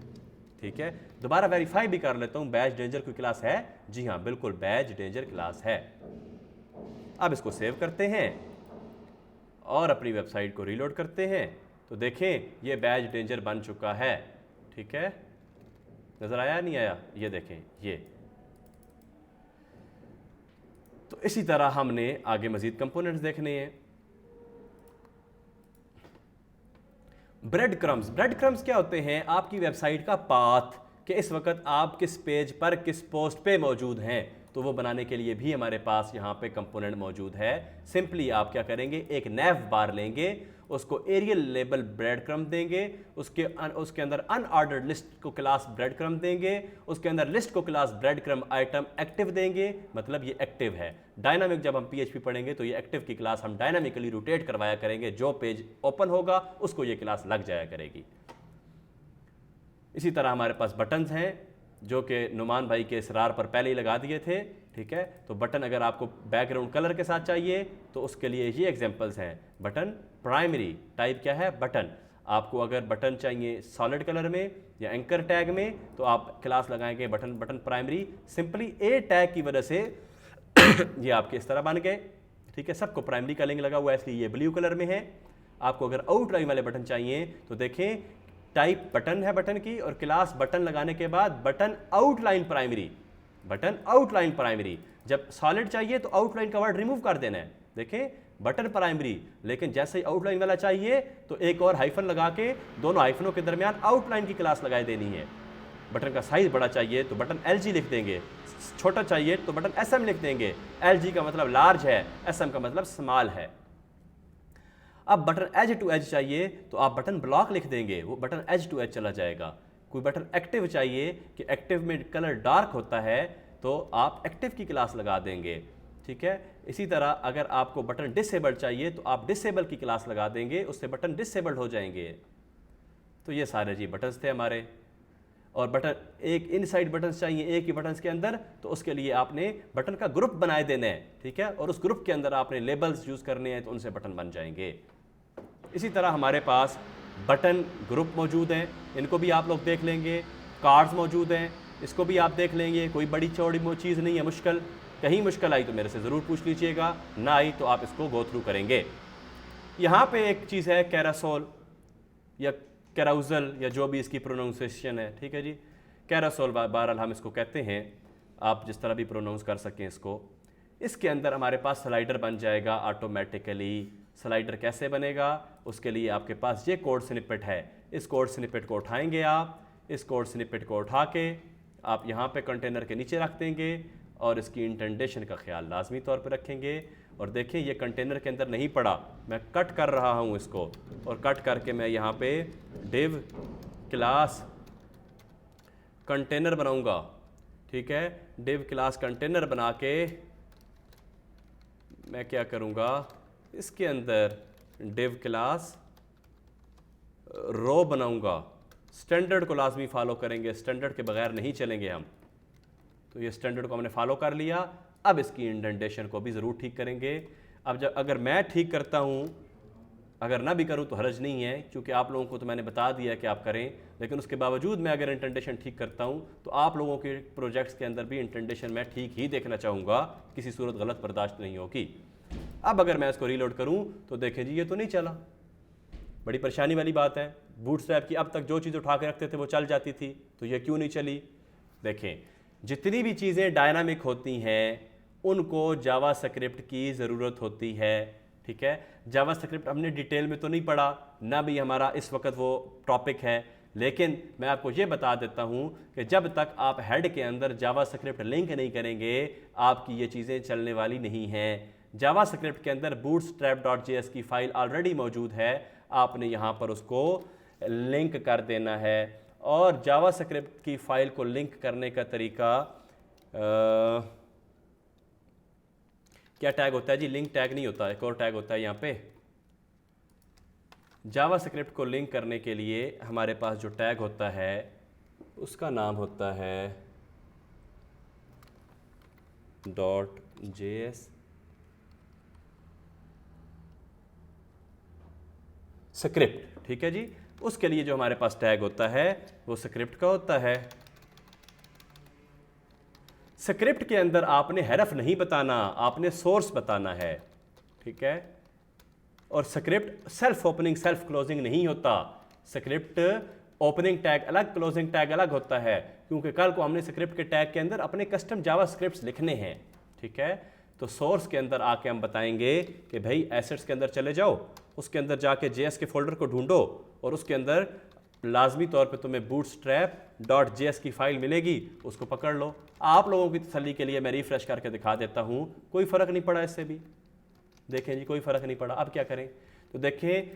ठीक है, दोबारा वेरीफाई भी कर लेता हूं, बैज डेंजर कोई क्लास है? जी हाँ, बिल्कुल बैज डेंजर क्लास है। अब इसको सेव करते हैं और अपनी वेबसाइट को रीलोड करते हैं, तो देखें ये बैज डेंजर बन चुका है। ठीक है, नजर आया नहीं आया? ये देखें ये। तो इसी तरह हमने आगे मजीद कंपोनेंट्स देखने हैं। Bread crumbs. ब्रेड क्रम्स क्या होते हैं? आपकी वेबसाइट का पाथ, कि इस वक्त आप किस पेज पर किस पोस्ट पे मौजूद हैं, तो वो बनाने के लिए भी हमारे पास यहाँ पे कंपोनेंट मौजूद है। सिंपली आप क्या करेंगे, एक नैव बार लेंगे, उसको एरियल लेबल ब्रेड क्रम देंगे, उसके अंदर अनऑर्डर्ड लिस्ट को क्लास ब्रेड क्रम देंगे, उसके अंदर लिस्ट को class bread crumb item active देंगे, मतलब ये एक्टिव है। डायनामिक जब हम PHP पढ़ेंगे तो ये एक्टिव की क्लास हम डायनामिकली रोटेट करवाया करेंगे, जो पेज ओपन होगा उसको ये क्लास लग जाया करेगी। इसी तरह हमारे पास बटन्स हैं, जो कि नुमान भाई के इसरार पर पहले ही लगा दिए थे। ठीक है, तो बटन अगर आपको बैकग्राउंड कलर के साथ चाहिए तो उसके लिए ये एग्जांपल्स हैं। बटन प्राइमरी टाइप क्या है? बटन। आपको अगर बटन चाहिए सॉलिड कलर में या एंकर टैग में, तो आप क्लास लगाएंगे बटन प्राइमरी। सिंपली ए टैग की वजह से ये आपके इस तरह बन गए। ठीक है, सबको प्राइमरी का लिंक लगा हुआ है, इसलिए ये ब्लू कलर में है। आपको अगर आउटलाइन वाले बटन चाहिए तो देखें, टाइप बटन है बटन की, और क्लास बटन लगाने के बाद button outline primary, button outline primary. जब सॉलिड चाहिए तो आउटलाइन का वर्ड रिमूव कर देना है। देखें, बटन प्राइमरी, लेकिन जैसे ही आउटलाइन वाला चाहिए तो एक और हाइफन लगा के दोनों हाइफनों के दरमियान आउटलाइन की क्लास लगाई देनी है। बटन का साइज बड़ा चाहिए तो बटन LG लिख देंगे, छोटा चाहिए तो बटन SM लिख देंगे। LG का मतलब लार्ज है, SM का मतलब स्मॉल है। अब बटन एज टू एज चाहिए तो आप बटन ब्लॉक लिख देंगे, वो बटन एज टू एज चला जाएगा। कोई बटन एक्टिव चाहिए कि एक्टिव में कलर डार्क होता है, तो आप एक्टिव की क्लास लगा देंगे। ठीक है, इसी तरह अगर आपको बटन डिसेबल्ड चाहिए तो आप डिसेबल की क्लास लगा देंगे, उससे बटन डिसेबल्ड हो जाएंगे। तो ये सारे जी बटन्स थे हमारे। और बटन एक इनसाइड बटन्स चाहिए एक ही बटन्स के अंदर, तो उसके लिए आपने बटन का ग्रुप बनाए देना है। ठीक है, और उस ग्रुप के अंदर आपने लेबल्स यूज़ करने हैं, तो उनसे बटन बन जाएंगे। इसी तरह हमारे पास बटन ग्रुप मौजूद हैं, इनको भी आप लोग देख लेंगे। कार्ड्स मौजूद हैं, इसको भी आप देख लेंगे। कोई बड़ी चौड़ी चीज़ नहीं है मुश्किल। कहीं मुश्किल आई तो मेरे से ज़रूर पूछ लीजिएगा, ना आई तो आप इसको गो थ्रू करेंगे। यहाँ पे एक चीज़ है कैरासोल या कैराउजल या जो भी इसकी प्रोनाउंसिएशन है। ठीक है जी, कैरासोल बहरहाल हम इसको कहते हैं, आप जिस तरह भी प्रोनाउंस कर सकें इसको। इसके अंदर हमारे पास स्लाइडर बन जाएगा ऑटोमेटिकली। स्लाइडर कैसे बनेगा? उसके लिए आपके पास ये कोड स्निपेट है। इस कोड स्निपेट को उठाएंगे आप, इस कोड स्निपेट को उठा के आप यहाँ पे कंटेनर के नीचे रख देंगे और इसकी इंटेंडेशन का ख्याल लाजमी तौर पर रखेंगे। और देखें ये कंटेनर के अंदर नहीं पड़ा, मैं कट कर रहा हूँ इसको, और कट करके मैं यहाँ पे डिव क्लास कंटेनर बनाऊँगा। ठीक है, डिव क्लास कंटेनर बना के मैं क्या करूँगा, इसके अंदर डिव क्लास रो बनाऊँगा। स्टैंडर्ड को लाजमी फॉलो करेंगे, स्टैंडर्ड के बगैर नहीं चलेंगे हम। तो ये स्टैंडर्ड को हमने फॉलो कर लिया। अब इसकी इंडेंटेशन को भी ज़रूर ठीक करेंगे। अब जब अगर मैं ठीक करता हूँ, अगर ना भी करूँ तो हर्ज नहीं है, क्योंकि आप लोगों को तो मैंने बता दिया कि आप करें, लेकिन उसके बावजूद मैं अगर इंटेंडेशन ठीक करता हूँ तो आप लोगों के प्रोजेक्ट्स के अंदर भी इंटेंडेशन मैं ठीक ही देखना चाहूँगा, किसी सूरत गलत बर्दाश्त नहीं होगी। अब अगर मैं इसको रीलोड करूँ तो देखें जी ये तो नहीं चला, बड़ी परेशानी वाली बात है। बूटस्ट्रैप की अब तक जो चीज़ उठा के रखते थे वो चल जाती थी, तो ये क्यों नहीं चली? देखें, जितनी भी चीज़ें डायनामिक होती हैं उनको जावास्क्रिप्ट की ज़रूरत होती है। ठीक है, जावास्क्रिप्ट हमने डिटेल में तो नहीं पढ़ा, ना भी हमारा इस वक्त वो टॉपिक है, लेकिन मैं आपको ये बता देता हूँ कि जब तक आप हेड के अंदर जावास्क्रिप्ट लिंक नहीं करेंगे आपकी ये चीज़ें चलने वाली नहीं हैं। जावास्क्रिप्ट के अंदर bootstrap.js की फ़ाइल ऑलरेडी मौजूद है, आपने यहाँ पर उसको लिंक कर देना है। और जावास्क्रिप्ट की फ़ाइल को लिंक करने का तरीका क्या टैग होता है जी? लिंक टैग नहीं होता, एक और टैग होता है यहाँ पे। जावास्क्रिप्ट को लिंक करने के लिए हमारे पास जो टैग होता है उसका नाम होता है .js। स्क्रिप्ट, ठीक है जी। उसके लिए जो हमारे पास टैग होता है वो स्क्रिप्ट का होता है। स्क्रिप्ट के अंदर आपने हरफ नहीं बताना, आपने सोर्स बताना है, ठीक है। और script self opening self closing नहीं होता। स्क्रिप्ट ओपनिंग टैग अलग, क्लोजिंग टैग अलग होता है, क्योंकि कल को हमने स्क्रिप्ट के टैग के अंदर अपने कस्टम जावास्क्रिप्ट्स लिखने हैं, ठीक है। तो सोर्स के अंदर आके हम बताएंगे कि भाई एसेट्स के अंदर चले जाओ, उसके अंदर जाके जेएस के फोल्डर को ढूंढो और उसके अंदर लाजमी तौर पे तुम्हें bootstrap.js की फाइल मिलेगी, उसको पकड़ लो। आप लोगों की तसल्ली के लिए मैं रिफ्रेश करके दिखा देता हूँ, कोई फ़र्क नहीं पड़ा इससे भी, देखें जी कोई फ़र्क नहीं पड़ा। अब क्या करें, तो देखें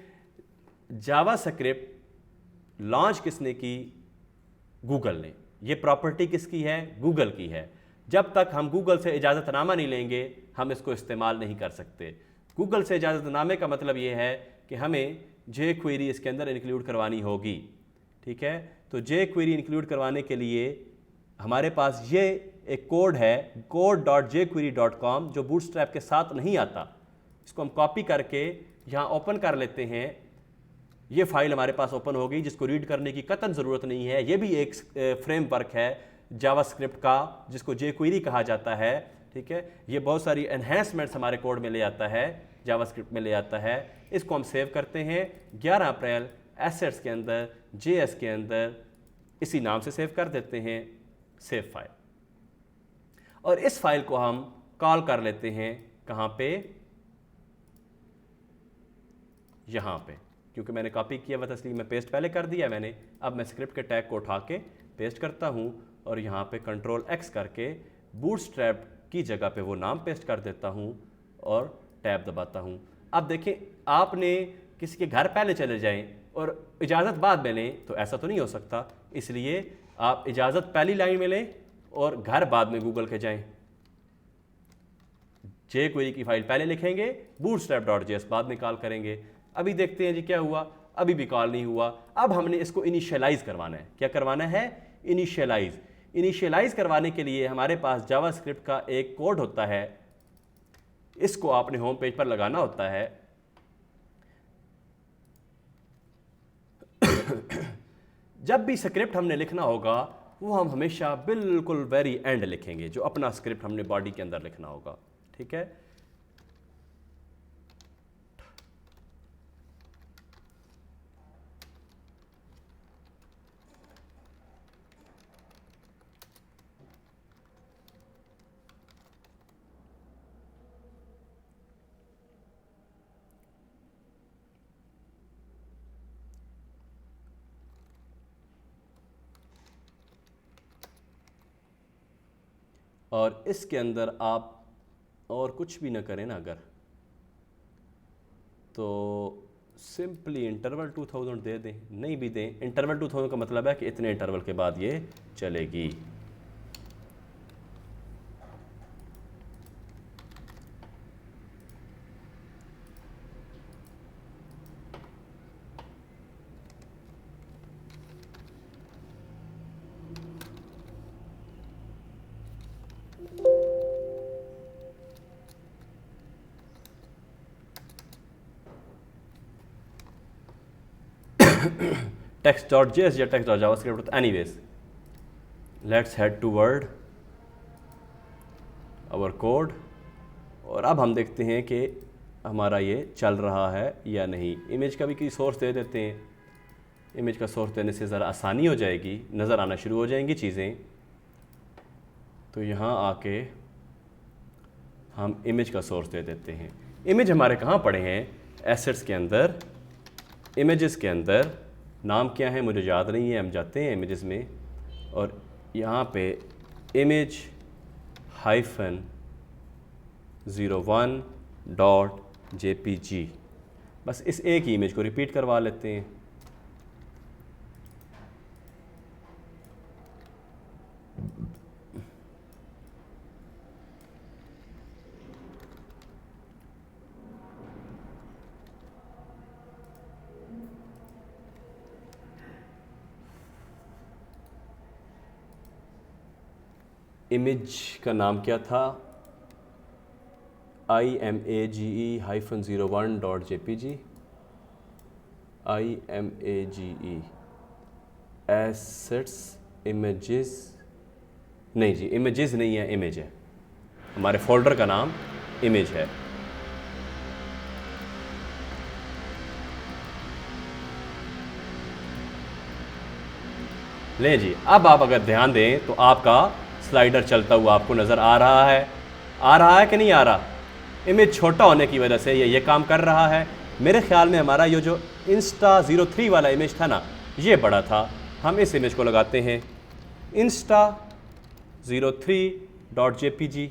जावास्क्रिप्ट लॉन्च किसने की, गूगल ने। ये प्रॉपर्टी किसकी है, गूगल की है। जब तक हम गूगल से इजाज़तनामा नहीं लेंगे हम इसको इस्तेमाल नहीं कर सकते। गूगल से इजाज़तनामे का मतलब ये है कि हमें जे क्वेरी इसके अंदर इंक्लूड करवानी होगी, ठीक है। तो जे क्वेरी इंक्लूड करवाने के लिए हमारे पास ये एक कोड है code.jquery.com जो बूटस्ट्रैप के साथ नहीं आता। इसको हम कॉपी करके यहाँ ओपन कर लेते हैं। ये फाइल हमारे पास ओपन हो गई, जिसको रीड करने की कतई ज़रूरत नहीं है। ये भी एक फ्रेमवर्क है जावास्क्रिप्ट का जिसको jQuery कहा जाता है, ठीक है। ये बहुत सारी एनहेंसमेंट्स हमारे कोड में ले आता है, जावास्क्रिप्ट में ले आता है। इसको हम सेव करते हैं 11 अप्रैल एसेट्स के अंदर, JS के अंदर, इसी नाम से सेव कर देते हैं, सेव फाइल। और इस फाइल को हम कॉल कर लेते हैं कहाँ पे, यहाँ पे, क्योंकि मैंने कॉपी किया हुआ था इसलिए मैं पेस्ट पहले कर दिया मैंने। अब मैं स्क्रिप्ट के टैग को उठा के पेस्ट करता हूँ और यहाँ पे Ctrl+X करके बूटस्ट्रैप की जगह पे वो नाम पेस्ट कर देता हूँ और टैब दबाता हूँ। अब देखें, आपने किसी के घर पहले चले जाएं और इजाज़त बाद में लें तो ऐसा तो नहीं हो सकता, इसलिए आप इजाज़त पहली लाइन में लें और घर बाद में गूगल के जाएं। jQuery की फाइल पहले लिखेंगे, bootstrap.js बाद में कॉल करेंगे। अभी देखते हैं जी क्या हुआ, अभी भी कॉल नहीं हुआ। अब हमने इसको इनिशियलाइज करवाना है। क्या करवाना है, इनिशियलाइज। इनिशियलाइज करवाने के लिए हमारे पास जावास्क्रिप्ट का एक कोड होता है, इसको आपने होम पेज पर लगाना होता है। जब भी स्क्रिप्ट हमने लिखना होगा वो हम हमेशा बिल्कुल वेरी एंड लिखेंगे, जो अपना स्क्रिप्ट हमने बॉडी के अंदर लिखना होगा, ठीक है। और इसके अंदर आप और कुछ भी ना करें ना अगर, तो सिंपली इंटरवल 2000 दे दें, नहीं भी दें। इंटरवल 2000 का मतलब है कि इतने इंटरवल के बाद ये चलेगी। text.js या text.javascript, anyways let's head toward our code। और अब हम देखते हैं कि हमारा ये चल रहा है या नहीं। इमेज का भी कोई सोर्स दे देते हैं, इमेज का सोर्स देने से ज़रा आसानी हो जाएगी, नज़र आना शुरू हो जाएंगी चीज़ें। तो यहाँ आके हम इमेज का सोर्स दे देते हैं। इमेज हमारे कहाँ पड़े हैं, एसेट्स के अंदर, इमेजेस के अंदर। नाम क्या है मुझे याद नहीं है, हम जाते हैं इमेजेस में और यहाँ पे image -01.jpg, बस इस एक ही इमेज को रिपीट करवा लेते हैं। इमेज का नाम क्या था, image-01.jpg। IMAGE एसेट्स इमेजेस, नहीं जी इमेजेस नहीं है, इमेज है, हमारे फोल्डर का नाम इमेज है। ले जी, अब आप अगर ध्यान दें तो आपका स्लाइडर चलता हुआ आपको नज़र आ रहा है कि नहीं आ रहा? इमेज छोटा होने की वजह से ये काम कर रहा है। मेरे ख्याल में हमारा ये जो Insta03 वाला इमेज था ना, ये बड़ा था। हम इस इमेज को लगाते हैं Insta03.jpg।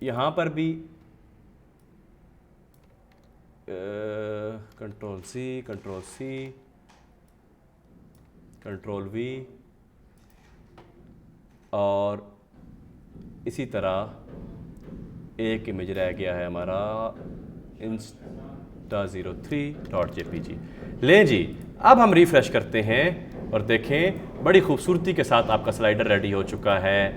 यहाँ पर भी Ctrl C Ctrl V, और इसी तरह एक इमेज रह गया है हमारा Insta03.jpg। लें जी, अब हम रिफ्रेश करते हैं और देखें बड़ी खूबसूरती के साथ आपका स्लाइडर रेडी हो चुका है।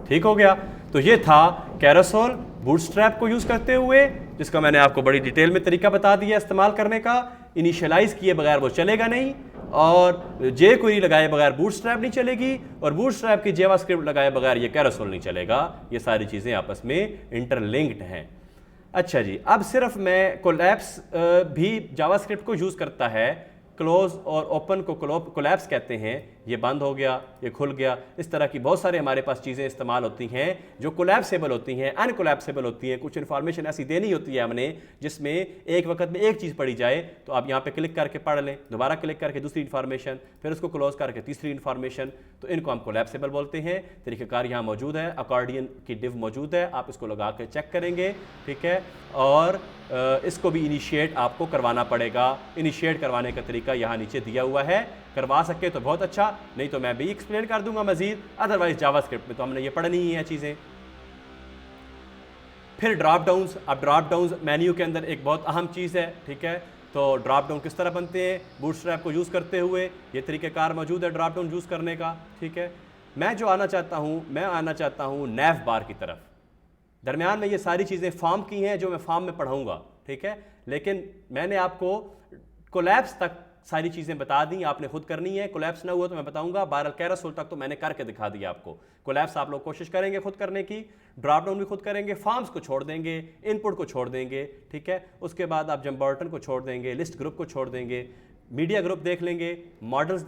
ठीक हो गया। तो ये था कैरोसेल बूटस्ट्रैप को यूज़ करते हुए, जिसका मैंने आपको बड़ी डिटेल में तरीका बता दिया इस्तेमाल करने का। इनिशियलाइज किए बगैर वो चलेगा नहीं, और जे क्वेरी लगाए बगैर बूटस्ट्रैप नहीं चलेगी, और बूटस्ट्रैप की जावास्क्रिप्ट लगाए बगैर ये कैरोसेल नहीं चलेगा। ये सारी चीज़ें आपस में इंटरलिंक्ड हैं। अच्छा जी, अब सिर्फ मैं कोलैप्स भी जावास्क्रिप्ट को यूज़ करता है। क्लोज और ओपन को कोलैप्स कहते हैं। ये बंद हो गया, ये खुल गया, इस तरह की बहुत सारे हमारे पास चीज़ें इस्तेमाल होती हैं जो कोलैप्सेबल होती हैं, अनकोलैप्सेबल होती हैं। कुछ इन्फॉर्मेशन ऐसी देनी होती है हमने जिसमें एक वक्त में एक चीज़ पढ़ी जाए, तो आप यहाँ पे क्लिक करके पढ़ लें, दोबारा क्लिक करके दूसरी इन्फॉर्मेशन, फिर उसको क्लोज करके तीसरी इन्फॉर्मेशन, तो इनको हम कोलैप्सेबल बोलते हैं। तरीक़ाकार यहाँ मौजूद है, अकॉर्डियन की डिव मौजूद है, आप इसको लगा के चेक करेंगे, ठीक है। और इसको भी इनिशिएट आपको करवाना पड़ेगा। इनिशिएट करवाने का तरीका यहाँ नीचे दिया हुआ है, करवा सके तो बहुत अच्छा, नहीं तो मैं भी एक्सप्लेन कर दूंगा मजीद। अदरवाइज जावास्क्रिप्ट में तो हमने ये पढ़नी ही है चीज़ें। फिर ड्रॉप डाउन्स। अब ड्रॉप डाउन्स मेन्यू के अंदर एक बहुत अहम चीज़ है, ठीक है। तो ड्रॉप डाउन किस तरह बनते हैं बूटस्ट्रैप को यूज़ करते हुए, ये तरीक़ेकार मौजूद है ड्रॉप डाउन यूज़ करने का, ठीक है। मैं आना चाहता हूँ नैव बार की तरफ। दरमियान में ये सारी चीज़ें फॉर्म की हैं जो मैं फॉर्म में पढ़ाऊँगा, ठीक है। लेकिन मैंने आपको कोलैप्स तक सारी चीज़ें बता दी, आपने खुद करनी है। कोलैप्स ना हुआ तो मैं बताऊंगा। बहरहाल कैरोसेल तक तो मैंने करके दिखा दिया आपको। कोलैप्स आप लोग कोशिश करेंगे खुद करने की, ड्रॉप डाउन भी खुद करेंगे, फॉर्म्स को छोड़ देंगे, इनपुट को छोड़ देंगे, ठीक है। उसके बाद आप जम्बर्टन को छोड़ देंगे, लिस्ट ग्रुप को छोड़ देंगे, मीडिया ग्रुप देख लेंगे, मॉडल्स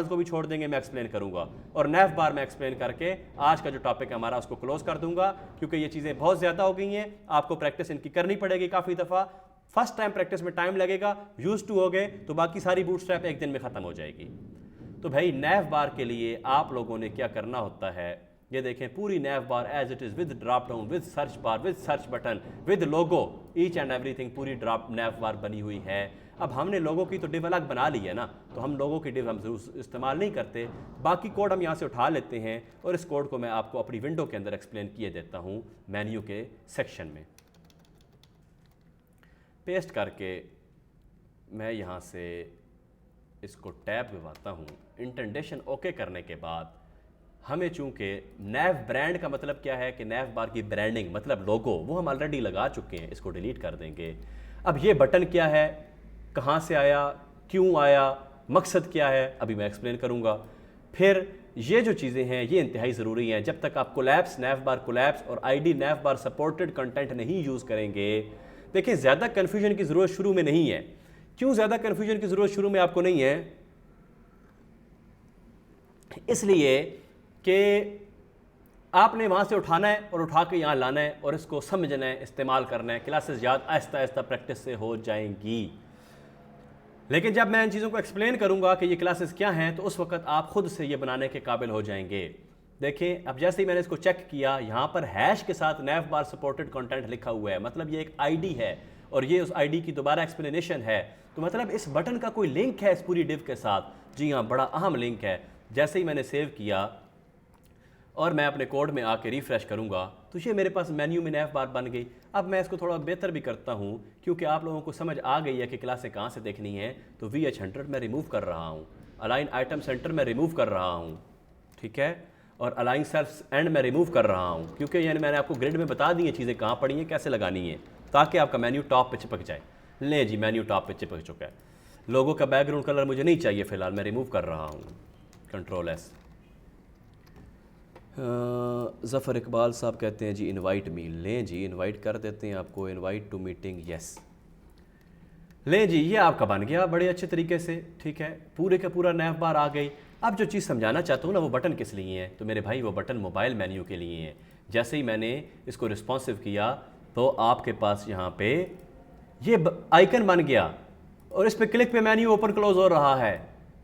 को भी छोड़ देंगे, मैं एक्सप्लेन करूंगा। और नैव बार में एक्सप्लेन करके आज का जो टॉपिक है हमारा उसको क्लोज कर दूंगा, क्योंकि ये चीज़ें बहुत ज़्यादा हो गई हैं। आपको प्रैक्टिस इनकी करनी पड़ेगी काफ़ी दफ़ा। फर्स्ट टाइम प्रैक्टिस में टाइम लगेगा, यूज टू हो गए तो बाकी सारी बूटस्ट्रैप एक दिन में ख़त्म हो जाएगी। तो भाई नैव बार के लिए आप लोगों ने क्या करना होता है, ये देखें पूरी nav bar as it is, with drop down, with search bar, with search button, with logo, each and everything, पूरी ड्रॉप नैव बार बनी हुई है। अब हमने लोगों की तो डिव अलग बना ली है ना, तो हम लोगों की डिव हम जरूर इस्तेमाल नहीं करते। बाकी कोड हम यहाँ से उठा लेते हैं और इस कोड को मैं आपको अपनी विंडो के अंदर एक्सप्लेन किए देता हूँ मेन्यू के सेक्शन में। पेस्ट करके मैं यहाँ से इसको टैब दबाता हूँ। इंडेंटेशन ओके करने के बाद हमें चूंकि नैव ब्रांड का मतलब क्या है कि नैव बार की ब्रांडिंग मतलब लोगो वो हम ऑलरेडी लगा चुके हैं, इसको डिलीट कर देंगे। अब ये बटन क्या है, कहाँ से आया, क्यों आया, मकसद क्या है, अभी मैं एक्सप्लेन करूँगा। फिर ये जो चीज़ें हैं ये इंतहाई ज़रूरी हैं। जब तक आप कोलैप्स, नैव बार कोलैप्स और आईडी नैव बार सपोर्टेड कंटेंट नहीं यूज़ करेंगे, देखिए ज़्यादा कन्फ्यूजन की ज़रूरत शुरू में नहीं है। क्यों ज़्यादा कन्फ्यूजन की ज़रूरत शुरू में आपको नहीं है? इसलिए कि आपने वहाँ से उठाना है और उठा के यहाँ लाना है और इसको समझना है, इस्तेमाल करना है। क्लासेस याद आहिस्ता आहिस्ता प्रैक्टिस से हो जाएंगी। लेकिन जब मैं इन चीज़ों को एक्सप्लेन करूँगा कि ये क्लासेस क्या हैं, तो उस वक्त आप खुद से ये बनाने के काबिल हो जाएंगे। देखें, अब जैसे ही मैंने इसको चेक किया, यहाँ पर हैश के साथ नैव बार सपोर्टेड कंटेंट लिखा हुआ है, मतलब ये एक आईडी है और ये उस आईडी की दोबारा एक्सप्लेनेशन है। तो मतलब इस बटन का कोई लिंक है इस पूरी डिव के साथ। जी हाँ, बड़ा अहम लिंक है। जैसे ही मैंने सेव किया और मैं अपने कोड में आके रिफ़्रेश करूँगा तो ये मेरे पास मेन्यू में नैव बार बन गई। अब मैं इसको थोड़ा बेहतर भी करता हूँ क्योंकि आप लोगों को समझ आ गई है कि क्लासें कहाँ से देखनी है। तो VH100 मैं रिमूव कर रहा हूँ, अलाइन आइटम सेंटर में रिमूव कर रहा हूँ, ठीक है, और अलाइन सेल्स एंड में रिमूव कर रहा हूँ, क्योंकि यानी मैंने आपको ग्रिड में बता दी है चीज़ें कहाँ पड़ी हैं, कैसे लगानी है, ताकि आपका मेन्यू टॉप पे चिपक जाए। ले जी मेन्यू टॉप पे चिपक चुका है। लोगों का बैकग्राउंड कलर मुझे नहीं चाहिए फ़िलहाल, मैं रिमूव कर रहा हूँ, कंट्रोल एस। ज़फ़र इकबाल साहब कहते हैं जी इनवाइट मी, लें जी इनवाइट कर देते हैं आपको, इनवाइट टू मीटिंग, यस लें जी, ये आपका बन गया बड़े अच्छे तरीके से, ठीक है, पूरे का पूरा नैव बार आ गई। अब जो चीज़ समझाना चाहता हूँ ना, वो बटन किस लिए हैं, तो मेरे भाई वो बटन मोबाइल मेन्यू के लिए हैं। जैसे ही मैंने इसको रिस्पॉन्सिव किया तो आपके पास यहाँ पे ये आइकन बन गया और इस पर क्लिक पे मेन्यू ओपन क्लोज हो रहा है।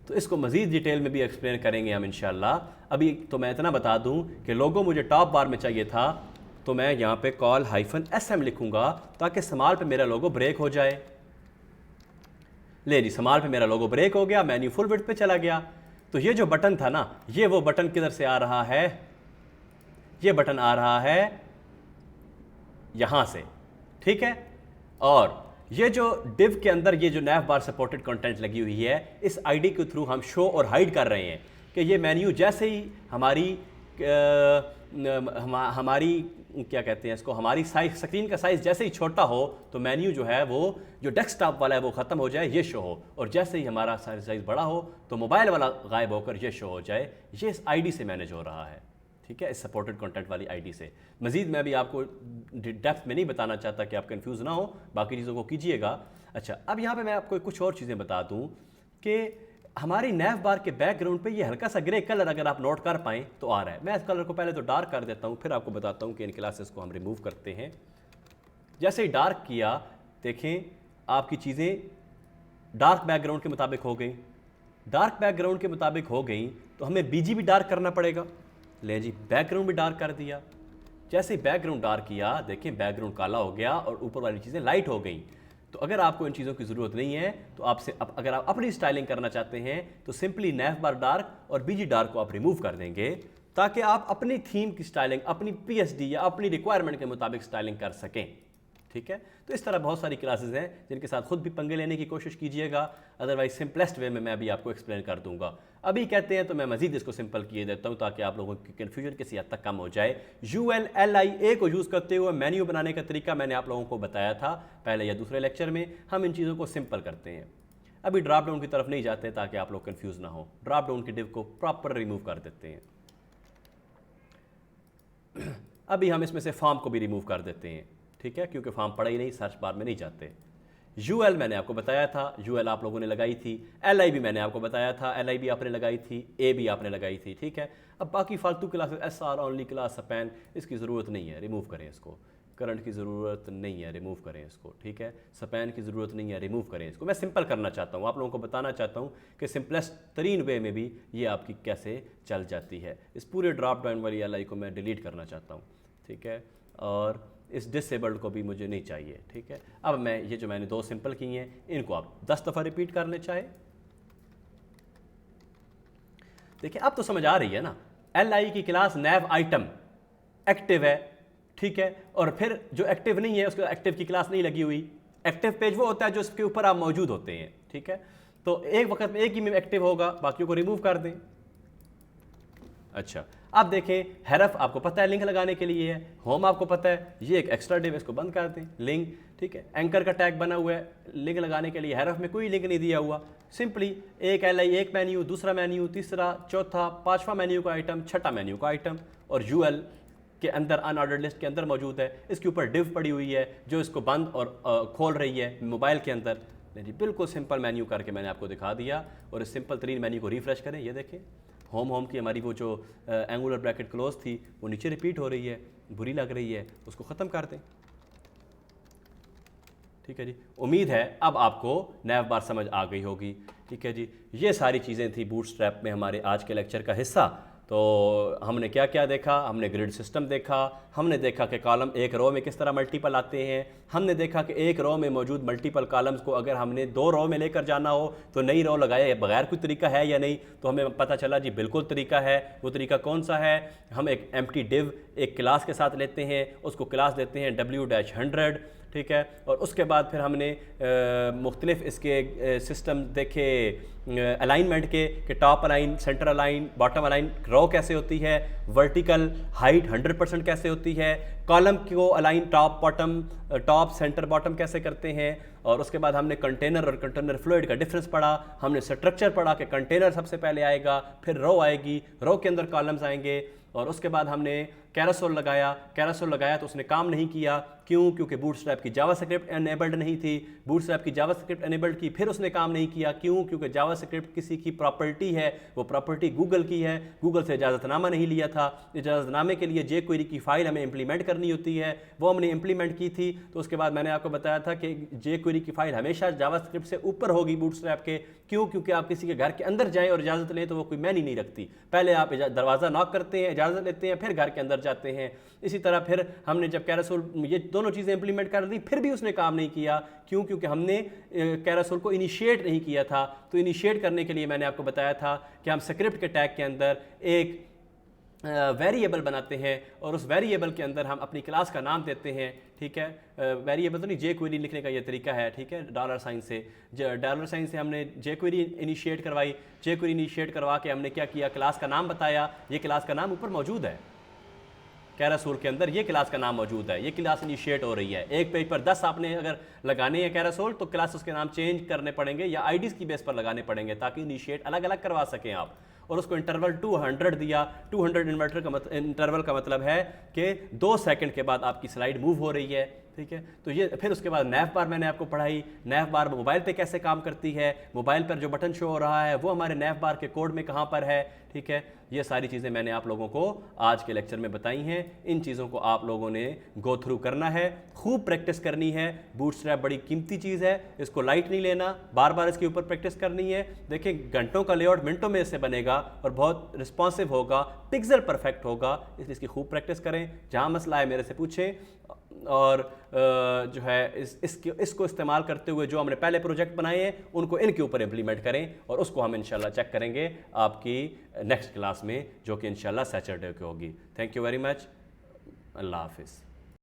तो इसको मज़ीद डिटेल में भी एक्सप्लेन करेंगे हम इंशाल्लाह। अभी तो मैं इतना बता दूं कि लोगों मुझे टॉप बार में चाहिए था, तो मैं यहाँ पे कॉल -SM लिखूंगा ताकि समाल पे मेरा लोगो ब्रेक हो जाए। ले जी, समाल पे मेरा लोगो ब्रेक हो गया, मेन्यू फुल विड्थ पे चला गया। तो ये जो बटन था ना, ये वो बटन किधर से आ रहा है, ये बटन आ रहा है यहाँ से, ठीक है। और ये जो डिव के अंदर ये जो नैव बार सपोर्टेड कंटेंट लगी हुई है, इस आईडी के थ्रू हम शो और हाइड कर रहे हैं कि ये मेन्यू जैसे ही हमारी क्या कहते हैं इसको, हमारी साइज, स्क्रीन का साइज़ जैसे ही छोटा हो तो मेन्यू जो है वो जो डेस्कटॉप वाला है वो ख़त्म हो जाए, ये शो हो, और जैसे ही हमारा साइज़ बड़ा हो तो मोबाइल वाला गायब होकर ये शो हो जाए। ये इस आईडी से मैनेज हो रहा है, ठीक है, इस सपोर्टेड कंटेंट वाली आईडी से। मज़ीद मैं भी आपको डेप्थ में नहीं बताना चाहता कि आप कंफ्यूज ना हो, बाकी चीज़ों को कीजिएगा। अच्छा, अब यहाँ पे मैं आपको कुछ और चीज़ें बता दूँ कि हमारी नैव बार के बैकग्राउंड पे ये हल्का सा ग्रे कलर अगर आप नोट कर पाएँ तो आ रहा है। मैं इस कलर को पहले तो डार्क कर देता हूँ, फिर आपको बताता हूँ कि इन क्लासेस को हम रिमूव करते हैं। जैसे ही डार्क किया, देखें आपकी चीज़ें डार्क बैकग्राउंड के मुताबिक हो गई। डार्क बैकग्राउंड के मुताबिक हो गई तो हमें बीजी भी डार्क करना पड़ेगा। ले जी, बैकग्राउंड भी डार्क कर दिया। जैसे ही बैकग्राउंड डार्क किया, देखें बैकग्राउंड काला हो गया और ऊपर वाली चीज़ें लाइट हो गई। तो अगर आपको इन चीज़ों की ज़रूरत नहीं है तो आपसे अगर आप अपनी स्टाइलिंग करना चाहते हैं तो सिंपली नैव बार डार्क और बीजी डार्क को आप रिमूव कर देंगे ताकि आप अपनी थीम की स्टाइलिंग, अपनी PSD या अपनी रिक्वायरमेंट के मुताबिक स्टाइलिंग कर सकें, ठीक है। तो इस तरह बहुत सारी क्लासेस हैं जिनके साथ खुद भी पंगे लेने की कोशिश कीजिएगा, अदरवाइज सिंपलेस्ट वे में मैं अभी आपको एक्सप्लेन कर दूंगा। अभी कहते हैं तो मैं मजीद इसको सिंपल किए देता हूं ताकि आप लोगों की कन्फ्यूजन किसी हद तक कम हो जाए। ULLIA को यूज़ करते हुए मेन्यू बनाने का तरीका मैंने आप लोगों को बताया था पहले या दूसरे लेक्चर में। हम इन चीज़ों को सिंपल करते हैं। अभी ड्रॉप डाउन की तरफ नहीं जाते ताकि आप लोग कन्फ्यूज़ ना हो। ड्रॉप डाउन की डिव को प्रॉपर रिमूव कर देते हैं। अभी हम इसमें से फॉर्म को भी रिमूव कर देते हैं, ठीक है, क्योंकि फॉर्म पड़ा ही नहीं, सर्च बार में नहीं जाते। UL मैंने आपको बताया था, UL आप लोगों ने लगाई थी। LI भी मैंने आपको बताया था, LI भी आपने लगाई थी, A भी आपने लगाई थी, ठीक है। अब बाकी फालतू classes SR only class, span, इसकी ज़रूरत नहीं है, रिमूव करें इसको। करंट की ज़रूरत नहीं है, रिमूव करें इसको, ठीक है। सपैन की ज़रूरत नहीं है, रिमूव करें इसको। मैं सिंपल करना चाहता हूँ, आप लोगों को बताना चाहता हूँ कि सिंपलेस्ट तरीन वे में भी ये आपकी कैसे चल जाती है। इस पूरे ड्रॉप डाउन वाली LI को मैं डिलीट करना चाहता हूँ, ठीक है, और इस डिसेबल्ड को भी मुझे नहीं चाहिए, ठीक है। अब मैं ये जो मैंने दो सिंपल किए हैं इनको आप 10 दफ़ा रिपीट कर ले चाहे। देखिए अब तो समझ आ रही है ना। LI की क्लास नैव आइटम एक्टिव है, ठीक है, और फिर जो एक्टिव नहीं है उसके एक्टिव की क्लास नहीं लगी हुई। एक्टिव पेज वो होता है जो इसके ऊपर आप मौजूद होते हैं, ठीक है। तो एक वक्त में एक ही में एक्टिव होगा, बाकियों को रिमूव कर दें। अच्छा, अब देखें हरफ आपको पता है लिंक लगाने के लिए है, होम आपको पता है, ये एक एक्स्ट्रा डिव, इसको बंद कर दें। लिंक, ठीक है, एंकर का टैग बना हुआ है लिंक लगाने के लिए, हरफ में कोई लिंक नहीं दिया हुआ। सिंपली एक LI एक मेन्यू, दूसरा मेन्यू, तीसरा, चौथा, पांचवा मेन्यू का आइटम, छठा मेन्यू का आइटम, और UL के अंदर अनऑर्डर्ड लिस्ट के अंदर मौजूद है। इसके ऊपर डिव पड़ी हुई है जो इसको बंद और खोल रही है मोबाइल के अंदर। नहीं, बिल्कुल सिंपल मेन्यू करके मैंने आपको दिखा दिया। और इस सिंपल तरीन मेन्यू को रिफ्रेश करें, ये देखें होम की हमारी वो जो एंगुलर ब्रैकेट क्लोज थी वो नीचे रिपीट हो रही है, बुरी लग रही है, उसको ख़त्म कर दें, ठीक है जी। उम्मीद है अब आपको नैव बार समझ आ गई होगी, ठीक है जी। ये सारी चीज़ें थी बूटस्ट्रैप में हमारे आज के लेक्चर का हिस्सा। तो हमने क्या क्या देखा, हमने ग्रिड सिस्टम देखा, हमने देखा कि कॉलम एक रो में किस तरह मल्टीपल आते हैं, हमने देखा कि एक रो में मौजूद मल्टीपल कॉलम्स को अगर हमने दो रो में लेकर जाना हो तो नई रो लगाए बगैर कोई तरीका है या नहीं। तो हमें पता चला जी बिल्कुल तरीका है। वो तरीका कौन सा है, हम एक एम्प्टी डिव एक क्लास के साथ लेते हैं, उसको क्लास देते हैं W-100, ठीक है, और उसके बाद फिर हमने मुख्तलिफ इसके सिस्टम देखे अलाइनमेंट के कि top align, center align, bottom align row कैसे होती है, वर्टिकल हाइट 100% कैसे होती है, कॉलम को align top bottom, top centre bottom कैसे करते हैं, और उसके बाद हमने कंटेनर और कंटेनर फ्लूइड का डिफरेंस पढ़ा, हमने स्ट्रक्चर पढ़ा कि कंटेनर सबसे पहले आएगा, फिर रो आएगी, रो के अंदर कॉलम्स आएंगे, और उसके बाद हमने कैरासोल लगाया तो उसने काम नहीं किया। क्यों? क्योंकि बूटस्ट्रैप की जावास्क्रिप्ट एनेबल्ड नहीं थी। बूटस्ट्रैप की जावास्क्रिप्ट एनेबल्ड की, फिर उसने काम नहीं किया। क्यों? क्योंकि जावास्क्रिप्ट किसी की प्रॉपर्टी है, वो प्रॉपर्टी गूगल की है, गूगल से इजाज़तनामा नहीं लिया था। इजाज़तनामे के लिए jQuery की फ़ाइल हमें इंप्लीमेंट करनी होती है, वो हमने इंप्लीमेंट की थी। तो उसके बाद मैंने आपको बताया था कि jQuery की फ़ाइल हमेशा जावास्क्रिप्ट से ऊपर होगी बूटस्ट्रैप के। क्यों? क्योंकि आप किसी के घर के अंदर जाएँ और इजाज़त लें तो वो कोई मैनी नहीं रखती। पहले आप दरवाज़ा नॉक करते हैं, इजाज़त लेते हैं, फिर घर के अंदर जाते हैं। इसी तरह फिर हमने जब कैरासोल ये दोनों चीज़ें इंप्लीमेंट कर दी, फिर भी उसने काम नहीं किया। क्यों? क्योंकि हमने कैरासोल को इनिशिएट नहीं किया था। तो इनिशिएट करने के लिए मैंने आपको बताया था कि हम स्क्रिप्ट के टैग के अंदर एक वेरिएबल बनाते हैं और उस वेरिएबल के अंदर हम अपनी क्लास का नाम देते हैं। ठीक है, वेरिएबल तो नहीं, jQuery लिखने का ये तरीका है। ठीक है, $साइन से, $साइन से हमने jQuery इनिशिएट करवाई। jQuery इनिशिएट करवा के हमने क्या किया, क्लास का नाम बताया। ये क्लास का नाम ऊपर मौजूद है कैरासोल के अंदर, ये क्लास का नाम मौजूद है, ये क्लास इनिशिएट हो रही है। एक पेज पर 10 आपने अगर लगाने हैं कैरासोल तो क्लास उसके नाम चेंज करने पड़ेंगे या आईडीज़ की बेस पर लगाने पड़ेंगे ताकि इनिशिएट अलग अलग करवा सकें आप। और उसको इंटरवल 200 दिया। 200 इंटरवल का मतलब है कि 2 सेकंड के बाद आपकी स्लाइड मूव हो रही है। ठीक है, तो ये फिर उसके बाद नैव बार मैंने आपको पढ़ाई। नैव बार मोबाइल पे कैसे काम करती है, मोबाइल पर जो बटन शो हो रहा है वो हमारे नैव बार के कोड में कहाँ पर है। ठीक है, ये सारी चीज़ें मैंने आप लोगों को आज के लेक्चर में बताई हैं। इन चीज़ों को आप लोगों ने गो थ्रू करना है, खूब प्रैक्टिस करनी है। बूटस्ट्रैप बड़ी कीमती चीज़ है, इसको लाइट नहीं लेना, बार बार इसके ऊपर प्रैक्टिस करनी है। देखिए, घंटों का लेआउट मिनटों में इससे बनेगा और बहुत रिस्पॉन्सिव होगा, पिक्सल परफेक्ट होगा, इसलिए इसकी खूब प्रैक्टिस करें। जहाँ मसला है मेरे से पूछें, और जो है इसको इस्तेमाल करते हुए जो हमने पहले प्रोजेक्ट बनाए हैं उनको इनके ऊपर इम्प्लीमेंट करें, और उसको हम इंशाल्लाह चेक करेंगे आपकी नेक्स्ट क्लास में, जो कि इंशाल्लाह सैटरडे को होगी। Thank you very much. अल्लाह हाफिज़।